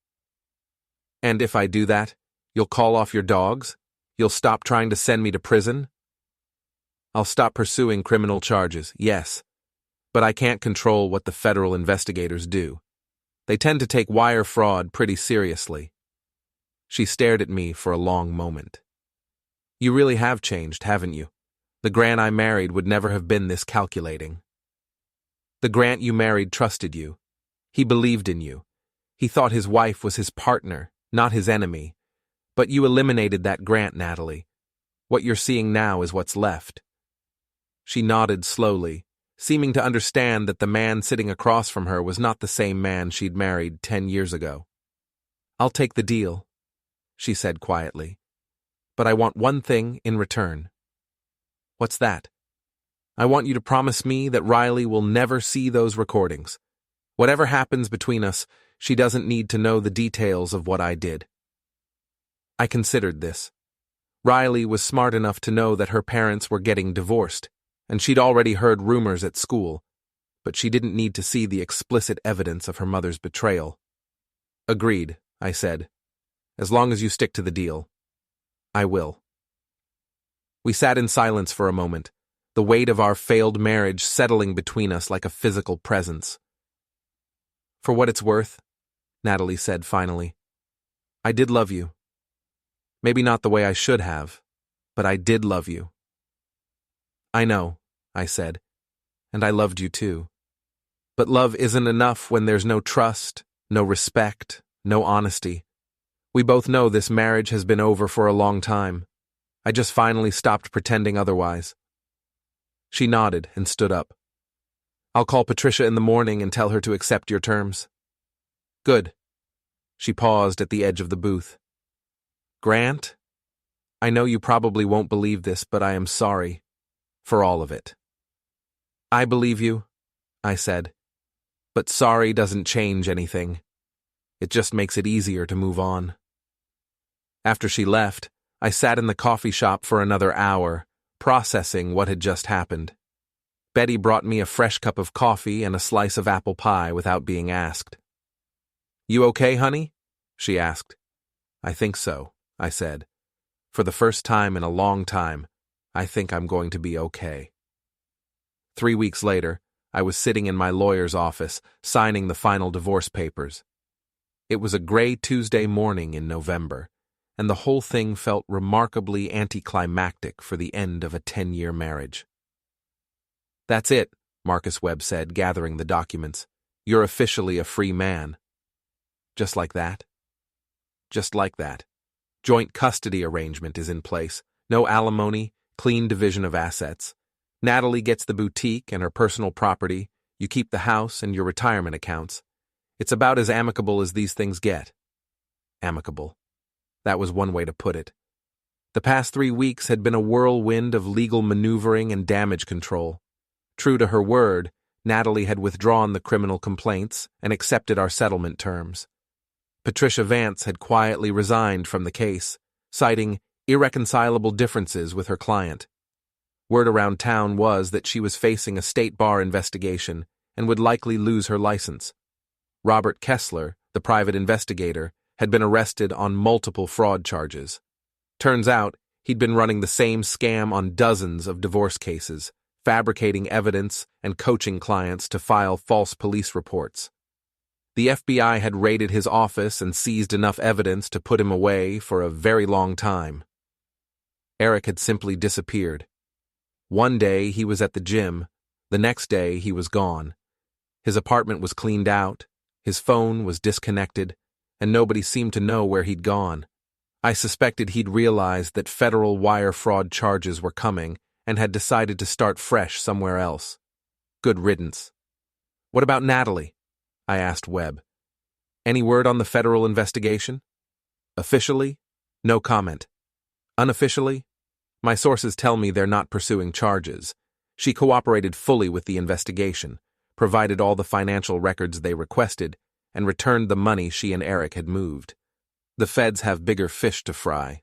And if I do that, you'll call off your dogs? You'll stop trying to send me to prison? I'll stop pursuing criminal charges, yes. But I can't control what the federal investigators do. They tend to take wire fraud pretty seriously. She stared at me for a long moment. You really have changed, haven't you? The Grant I married would never have been this calculating. The Grant you married trusted you. He believed in you. He thought his wife was his partner, not his enemy. But you eliminated that grant, Natalie. What you're seeing now is what's left. She nodded slowly, seeming to understand that the man sitting across from her was not the same man she'd married 10 years ago. I'll take the deal, she said quietly. But I want one thing in return. What's that? I want you to promise me that Riley will never see those recordings. Whatever happens between us, she doesn't need to know the details of what I did. I considered this. Riley was smart enough to know that her parents were getting divorced, and she'd already heard rumors at school, but she didn't need to see the explicit evidence of her mother's betrayal. Agreed, I said. As long as you stick to the deal. I will. We sat in silence for a moment, the weight of our failed marriage settling between us like a physical presence. For what it's worth, Natalie said finally, I did love you. Maybe not the way I should have, but I did love you. I know, I said, and I loved you too. But love isn't enough when there's no trust, no respect, no honesty. We both know this marriage has been over for a long time. I just finally stopped pretending otherwise. She nodded and stood up. I'll call Patricia in the morning and tell her to accept your terms. Good. She paused at the edge of the booth. Grant, I know you probably won't believe this, but I am sorry for all of it. I believe you, I said, but sorry doesn't change anything. It just makes it easier to move on. After she left, I sat in the coffee shop for another hour, processing what had just happened. Betty brought me a fresh cup of coffee and a slice of apple pie without being asked. You okay, honey? She asked. I think so, I said. For the first time in a long time, I think I'm going to be okay. 3 weeks later, I was sitting in my lawyer's office, signing the final divorce papers. It was a gray Tuesday morning in November, and the whole thing felt remarkably anticlimactic for the end of a 10-year marriage. That's it, Marcus Webb said, gathering the documents. You're officially a free man. Just like that? Just like that. Joint custody arrangement is in place. No alimony, clean division of assets. Natalie gets the boutique and her personal property. You keep the house and your retirement accounts. It's about as amicable as these things get. Amicable. That was one way to put it. The past 3 weeks had been a whirlwind of legal maneuvering and damage control. True to her word, Natalie had withdrawn the criminal complaints and accepted our settlement terms. Patricia Vance had quietly resigned from the case, citing irreconcilable differences with her client. Word around town was that she was facing a state bar investigation and would likely lose her license. Robert Kessler, the private investigator, had been arrested on multiple fraud charges. Turns out, he'd been running the same scam on dozens of divorce cases, fabricating evidence and coaching clients to file false police reports. The FBI had raided his office and seized enough evidence to put him away for a very long time. Eric had simply disappeared. One day he was at the gym, the next day he was gone. His apartment was cleaned out, his phone was disconnected, and nobody seemed to know where he'd gone. I suspected he'd realized that federal wire fraud charges were coming and had decided to start fresh somewhere else. Good riddance. What about Natalie? I asked Webb. Any word on the federal investigation? Officially, no comment. Unofficially, my sources tell me they're not pursuing charges. She cooperated fully with the investigation, provided all the financial records they requested, and returned the money she and Eric had moved. The feds have bigger fish to fry.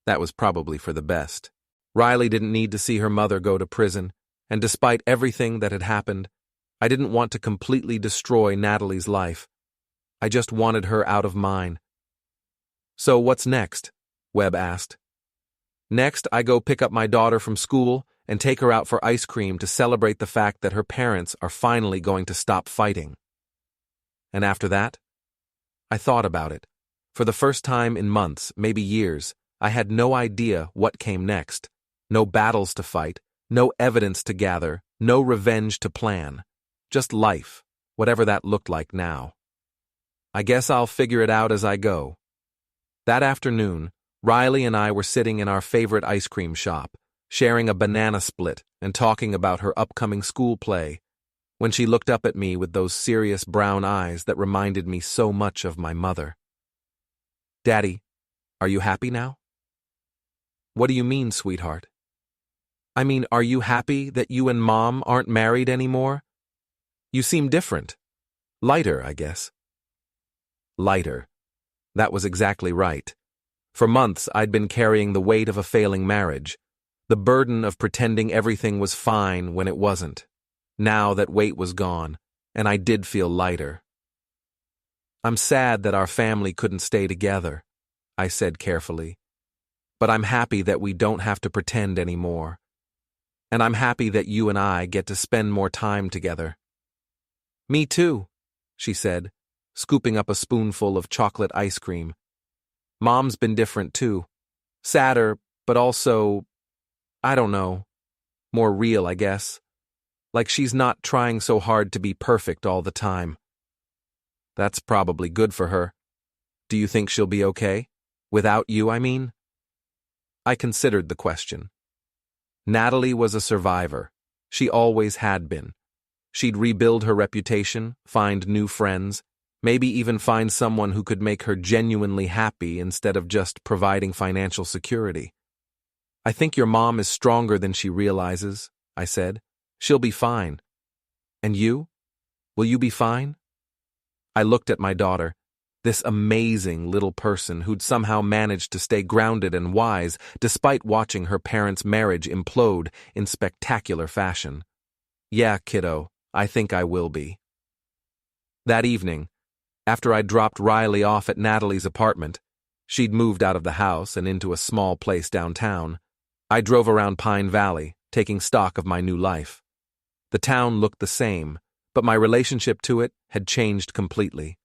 That was probably for the best. Riley didn't need to see her mother go to prison, and despite everything that had happened, I didn't want to completely destroy Natalie's life. I just wanted her out of mine. So what's next? Webb asked. Next, I go pick up my daughter from school and take her out for ice cream to celebrate the fact that her parents are finally going to stop fighting. And after that? I thought about it. For the first time in months, maybe years, I had no idea what came next. No battles to fight, no evidence to gather, no revenge to plan. Just life, whatever that looked like now. I guess I'll figure it out as I go. That afternoon, Riley and I were sitting in our favorite ice cream shop, sharing a banana split and talking about her upcoming school play, when she looked up at me with those serious brown eyes that reminded me so much of my mother. "Daddy, are you happy now?" "What do you mean, sweetheart?" "I mean, are you happy that you and Mom aren't married anymore? You seem different. Lighter, I guess." Lighter. That was exactly right. For months, I'd been carrying the weight of a failing marriage, the burden of pretending everything was fine when it wasn't. Now that weight was gone, and I did feel lighter. "I'm sad that our family couldn't stay together," I said carefully. "But I'm happy that we don't have to pretend anymore. And I'm happy that you and I get to spend more time together." "Me too," she said, scooping up a spoonful of chocolate ice cream. "Mom's been different too. Sadder, but also, I don't know, more real, I guess. Like she's not trying so hard to be perfect all the time." "That's probably good for her. Do you think she'll be okay? Without you, I mean?" I considered the question. Natalie was a survivor. She always had been. She'd rebuild her reputation, find new friends, maybe even find someone who could make her genuinely happy instead of just providing financial security. "I think your mom is stronger than she realizes," I said. "She'll be fine." "And you? Will you be fine?" I looked at my daughter, this amazing little person who'd somehow managed to stay grounded and wise despite watching her parents' marriage implode in spectacular fashion. "Yeah, kiddo, I think I will be." That evening, after I'd dropped Riley off at Natalie's apartment, she'd moved out of the house and into a small place downtown, I drove around Pine Valley, taking stock of my new life. The town looked the same, but my relationship to it had changed completely.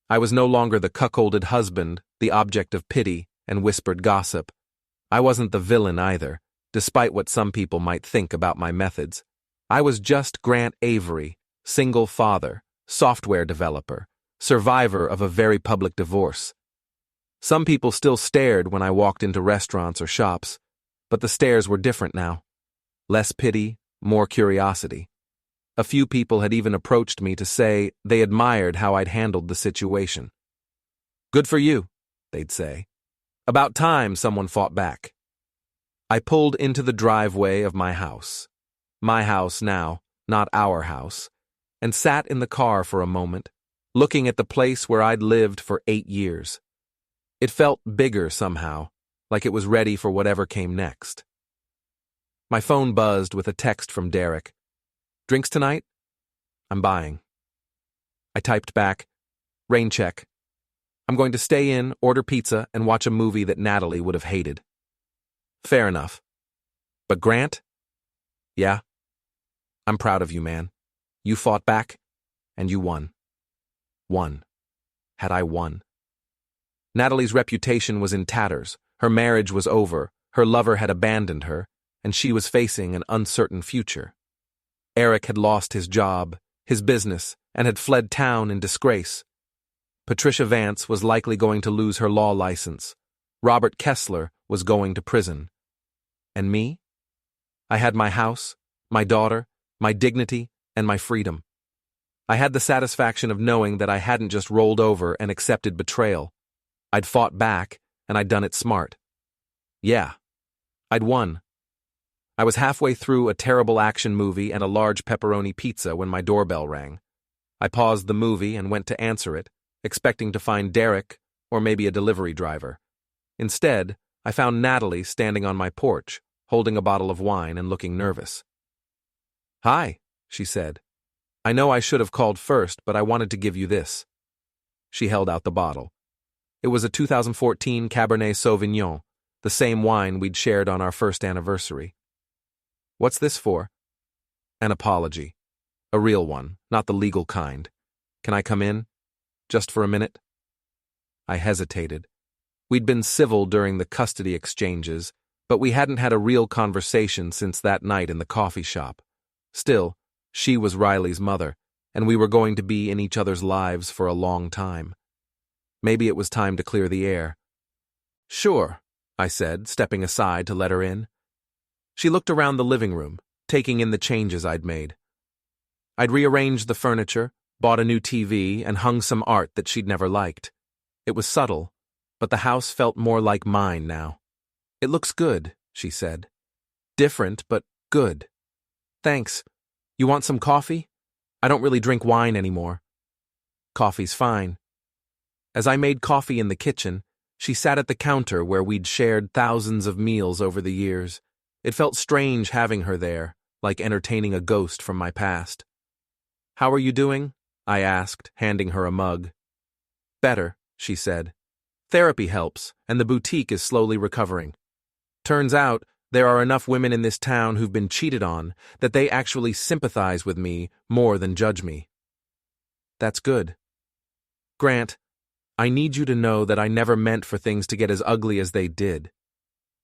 I was no longer the cuckolded husband, the object of pity and whispered gossip. I wasn't the villain either, despite what some people might think about my methods. I was just Grant Avery, single father, software developer, survivor of a very public divorce. Some people still stared when I walked into restaurants or shops, but the stares were different now. Less pity, more curiosity. A few people had even approached me to say they admired how I'd handled the situation. "Good for you," they'd say. "About time someone fought back." I pulled into the driveway of my house. My house now, not our house, and sat in the car for a moment, looking at the place where I'd lived for 8 years. It felt bigger somehow, like it was ready for whatever came next. My phone buzzed with a text from Derek. "Drinks tonight? I'm buying." I typed back, "Rain check. I'm going to stay in, order pizza, and watch a movie that Natalie would have hated." Fair enough. "But Grant?" "Yeah. I'm proud of you, man. You fought back, and you won." Won. Had I won? Natalie's reputation was in tatters, her marriage was over, her lover had abandoned her, and she was facing an uncertain future. Eric had lost his job, his business, and had fled town in disgrace. Patricia Vance was likely going to lose her law license. Robert Kessler was going to prison. And me? I had my house, my daughter, my dignity, and my freedom. I had the satisfaction of knowing that I hadn't just rolled over and accepted betrayal. I'd fought back, and I'd done it smart. Yeah, I'd won. I was halfway through a terrible action movie and a large pepperoni pizza when my doorbell rang. I paused the movie and went to answer it, expecting to find Derek or maybe a delivery driver. Instead, I found Natalie standing on my porch, holding a bottle of wine and looking nervous. "Hi," she said. "I know I should have called first, but I wanted to give you this." She held out the bottle. It was a 2014 Cabernet Sauvignon, the same wine we'd shared on our first anniversary. "What's this for?" "An apology. A real one, not the legal kind. Can I come in? Just for a minute?" I hesitated. We'd been civil during the custody exchanges, but we hadn't had a real conversation since that night in the coffee shop. Still, she was Riley's mother, and we were going to be in each other's lives for a long time. Maybe it was time to clear the air. Sure, I said, stepping aside to let her in. She looked around the living room, taking in the changes I'd made. I'd rearranged the furniture, bought a new TV, and hung some art that she'd never liked. It was subtle, but the house felt more like mine now. It looks good, she said. Different, but good. Thanks. You want some coffee? I don't really drink wine anymore. Coffee's fine. As I made coffee in the kitchen, she sat at the counter where we'd shared thousands of meals over the years. It felt strange having her there, like entertaining a ghost from my past. How are you doing? I asked, handing her a mug. Better, she said. Therapy helps, and the boutique is slowly recovering. Turns out, there are enough women in this town who've been cheated on that they actually sympathize with me more than judge me. That's good. Grant, I need you to know that I never meant for things to get as ugly as they did.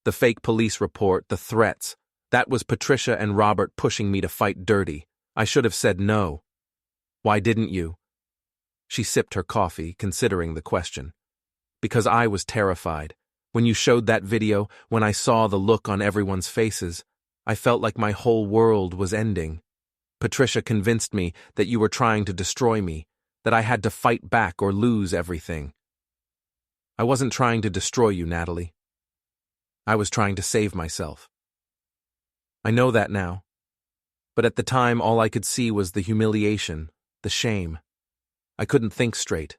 The fake police report, the threats, that was Patricia and Robert pushing me to fight dirty. I should have said no. Why didn't you? She sipped her coffee, considering the question. Because I was terrified. When you showed that video, when I saw the look on everyone's faces, I felt like my whole world was ending. Patricia convinced me that you were trying to destroy me, that I had to fight back or lose everything. I wasn't trying to destroy you, Natalie. I was trying to save myself. I know that now. But at the time, all I could see was the humiliation, the shame. I couldn't think straight.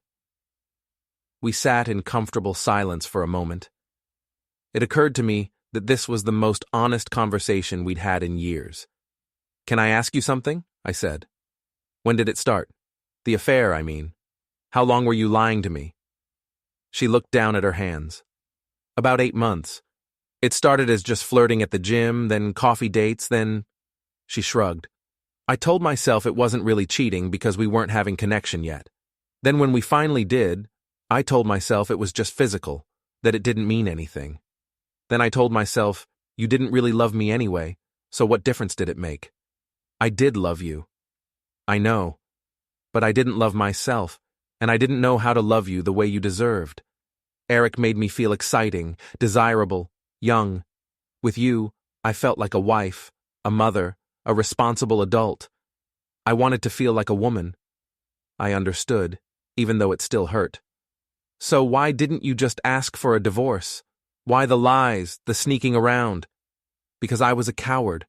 We sat in comfortable silence for a moment. It occurred to me that this was the most honest conversation we'd had in years. Can I ask you something? I said. When did it start? The affair, I mean. How long were you lying to me? She looked down at her hands. About 8 months. It started as just flirting at the gym, then coffee dates, then... She shrugged. I told myself it wasn't really cheating because we weren't having connection yet. Then when we finally did, I told myself it was just physical, that it didn't mean anything. Then I told myself, you didn't really love me anyway, so what difference did it make? I did love you. I know. But I didn't love myself, and I didn't know how to love you the way you deserved. Eric made me feel exciting, desirable, young. With you, I felt like a wife, a mother, a responsible adult. I wanted to feel like a woman. I understood, even though it still hurt. So why didn't you just ask for a divorce? Why the lies, the sneaking around? Because I was a coward.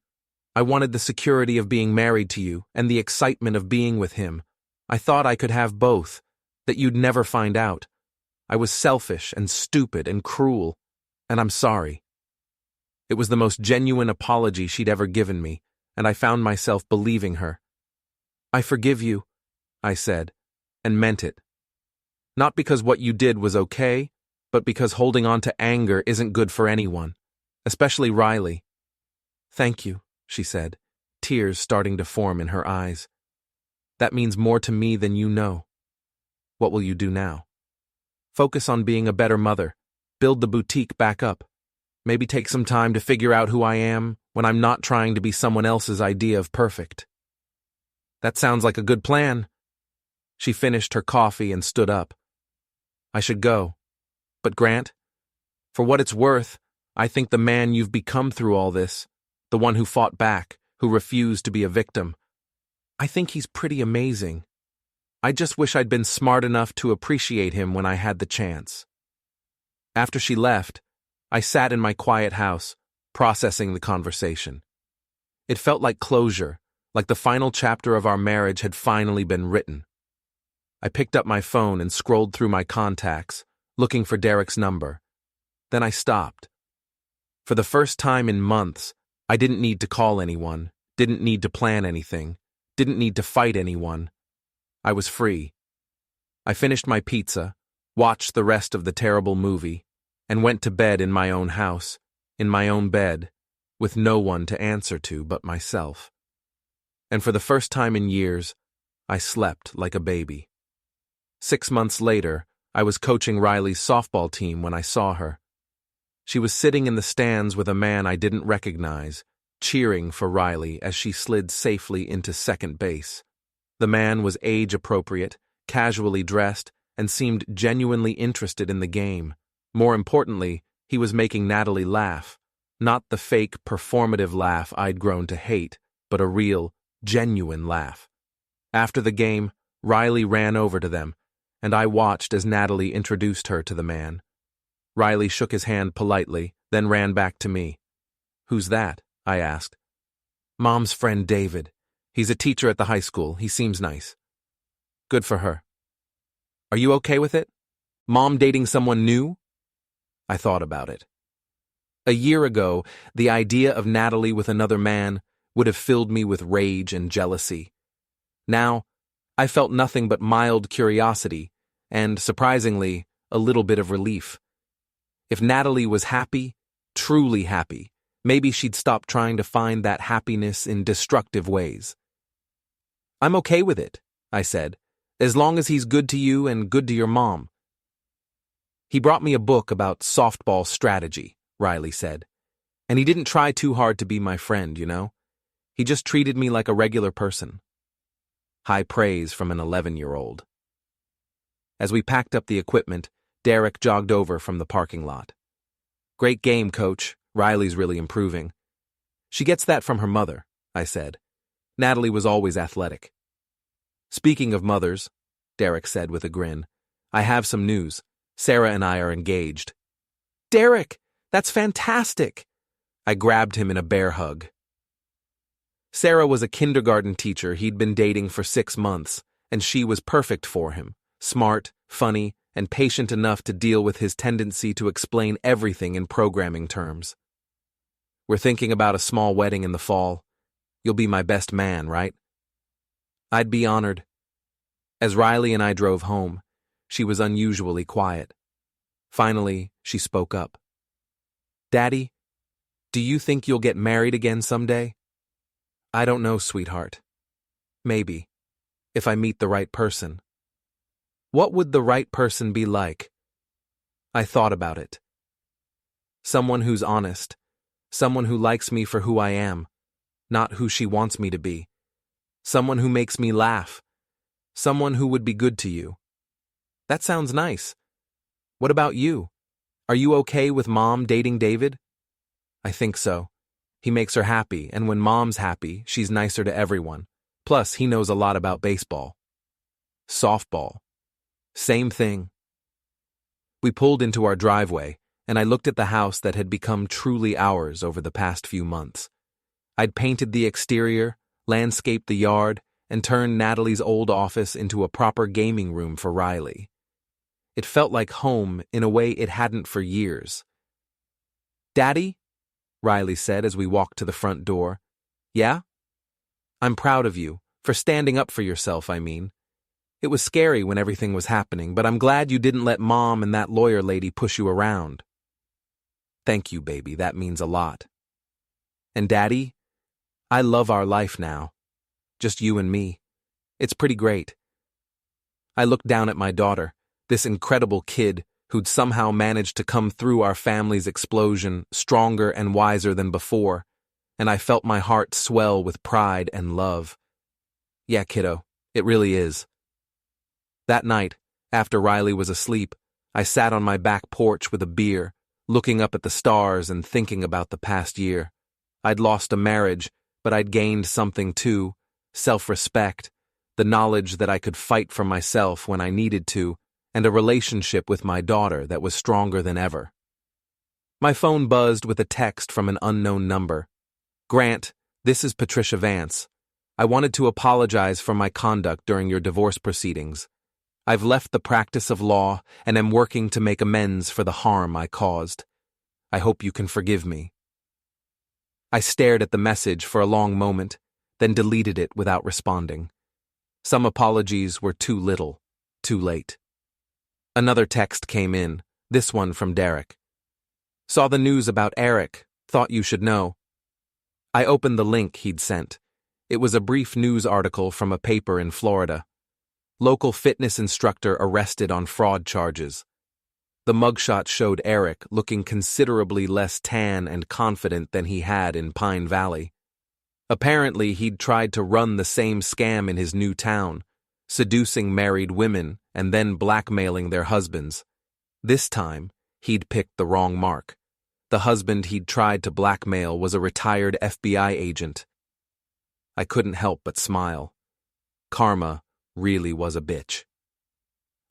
I wanted the security of being married to you and the excitement of being with him. I thought I could have both, that you'd never find out. I was selfish and stupid and cruel, and I'm sorry. It was the most genuine apology she'd ever given me, and I found myself believing her. I forgive you, I said, and meant it. Not because what you did was okay, but because holding on to anger isn't good for anyone, especially Riley. Thank you, she said, tears starting to form in her eyes. That means more to me than you know. What will you do now? Focus on being a better mother, build the boutique back up, maybe take some time to figure out who I am when I'm not trying to be someone else's idea of perfect. That sounds like a good plan. She finished her coffee and stood up. I should go. But Grant, for what it's worth, I think the man you've become through all this, the one who fought back, who refused to be a victim, I think he's pretty amazing. I just wish I'd been smart enough to appreciate him when I had the chance. After she left, I sat in my quiet house, processing the conversation. It felt like closure, like the final chapter of our marriage had finally been written. I picked up my phone and scrolled through my contacts, looking for Derek's number. Then I stopped. For the first time in months, I didn't need to call anyone, didn't need to plan anything, didn't need to fight anyone. I was free. I finished my pizza, watched the rest of the terrible movie, and went to bed in my own house, in my own bed, with no one to answer to but myself. And for the first time in years, I slept like a baby. 6 months later, I was coaching Riley's softball team when I saw her. She was sitting in the stands with a man I didn't recognize, cheering for Riley as she slid safely into second base. The man was age-appropriate, casually dressed, and seemed genuinely interested in the game. More importantly, He was making Natalie laugh, not the fake, performative laugh I'd grown to hate, but a real, genuine laugh. After the game, Riley ran over to them, and I watched as Natalie introduced her to the man. Riley shook his hand politely, then ran back to me. "Who's that?" I asked. "Mom's friend David. He's a teacher at the high school. He seems nice." "Good for her. Are you okay with it? Mom dating someone new?" I thought about it. A year ago, the idea of Natalie with another man would have filled me with rage and jealousy. Now, I felt nothing but mild curiosity and, surprisingly, a little bit of relief. If Natalie was happy, truly happy, maybe she'd stop trying to find that happiness in destructive ways. "I'm okay with it," I said, "as long as he's good to you and good to your mom." "He brought me a book about softball strategy," Riley said, "and he didn't try too hard to be my friend, you know? He just treated me like a regular person." High praise from an 11-year-old. As we packed up the equipment, Derek jogged over from the parking lot. "Great game, Coach. Riley's really improving." "She gets that from her mother," I said. "Natalie was always athletic." "Speaking of mothers," Derek said with a grin, "I have some news. Sarah and I are engaged." "Derek, that's fantastic!" I grabbed him in a bear hug. Sarah was a kindergarten teacher he'd been dating for 6 months, and she was perfect for him, smart, funny, and patient enough to deal with his tendency to explain everything in programming terms. "We're thinking about a small wedding in the fall. You'll be my best man, right?" "I'd be honored." As Riley and I drove home, she was unusually quiet. Finally, she spoke up. "Daddy, do you think you'll get married again someday?" "I don't know, sweetheart. Maybe, if I meet the right person." "What would the right person be like?" I thought about it. "Someone who's honest, someone who likes me for who I am, not who she wants me to be. Someone who makes me laugh, someone who would be good to you." "That sounds nice. What about you? Are you okay with Mom dating David?" "I think so. He makes her happy, and when Mom's happy, she's nicer to everyone. Plus, he knows a lot about baseball." "Softball. Same thing." We pulled into our driveway, and I looked at the house that had become truly ours over the past few months. I'd painted the exterior, landscaped the yard, and turned Natalie's old office into a proper gaming room for Riley. It felt like home in a way it hadn't for years. "Daddy?" Riley said as we walked to the front door. "Yeah?" "I'm proud of you, for standing up for yourself, I mean. It was scary when everything was happening, but I'm glad you didn't let Mom and that lawyer lady push you around." "Thank you, baby, that means a lot." "And Daddy? I love our life now. Just you and me. It's pretty great." I looked down at my daughter, this incredible kid who'd somehow managed to come through our family's explosion stronger and wiser than before, and I felt my heart swell with pride and love. "Yeah, kiddo, it really is." That night, after Riley was asleep, I sat on my back porch with a beer, looking up at the stars and thinking about the past year. I'd lost a marriage, but I'd gained something too: self-respect, the knowledge that I could fight for myself when I needed to, and a relationship with my daughter that was stronger than ever. My phone buzzed with a text from an unknown number. "Grant, this is Patricia Vance. I wanted to apologize for my conduct during your divorce proceedings. I've left the practice of law and am working to make amends for the harm I caused. I hope you can forgive me." I stared at the message for a long moment, then deleted it without responding. Some apologies were too little, too late. Another text came in, this one from Derek. "Saw the news about Eric. Thought you should know." I opened the link he'd sent. It was a brief news article from a paper in Florida. Local fitness instructor arrested on fraud charges. The mugshot showed Eric looking considerably less tan and confident than he had in Pine Valley. Apparently, he'd tried to run the same scam in his new town, seducing married women and then blackmailing their husbands. This time, He'd picked the wrong mark. The husband he'd tried to blackmail was a retired FBI agent. I couldn't help but smile. Karma really was a bitch.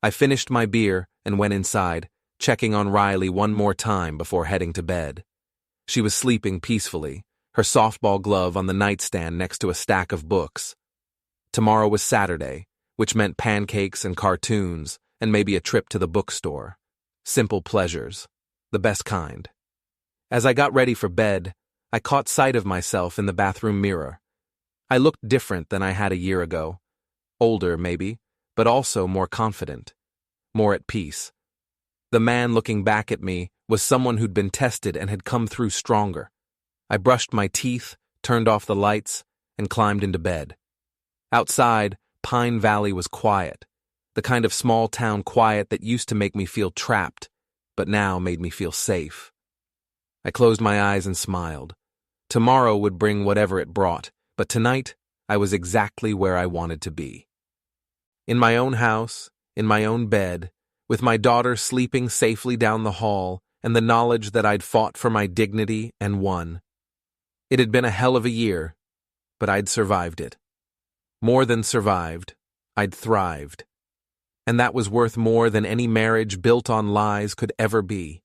I finished my beer and went inside, checking on Riley one more time before heading to bed. She was sleeping peacefully, her softball glove on the nightstand next to a stack of books. Tomorrow was Saturday, which meant pancakes and cartoons and maybe a trip to the bookstore. Simple pleasures, the best kind. As I got ready for bed, I caught sight of myself in the bathroom mirror. I looked different than I had a year ago. Older, maybe, but also more confident, more at peace. The man looking back at me was someone who'd been tested and had come through stronger. I brushed my teeth, turned off the lights, and climbed into bed. Outside, Pine Valley was quiet, the kind of small-town quiet that used to make me feel trapped, but now made me feel safe. I closed my eyes and smiled. Tomorrow would bring whatever it brought, but tonight I was exactly where I wanted to be. In my own house, in my own bed, with my daughter sleeping safely down the hall, and the knowledge that I'd fought for my dignity and won. It had been a hell of a year, but I'd survived it. More than survived, I'd thrived. And that was worth more than any marriage built on lies could ever be.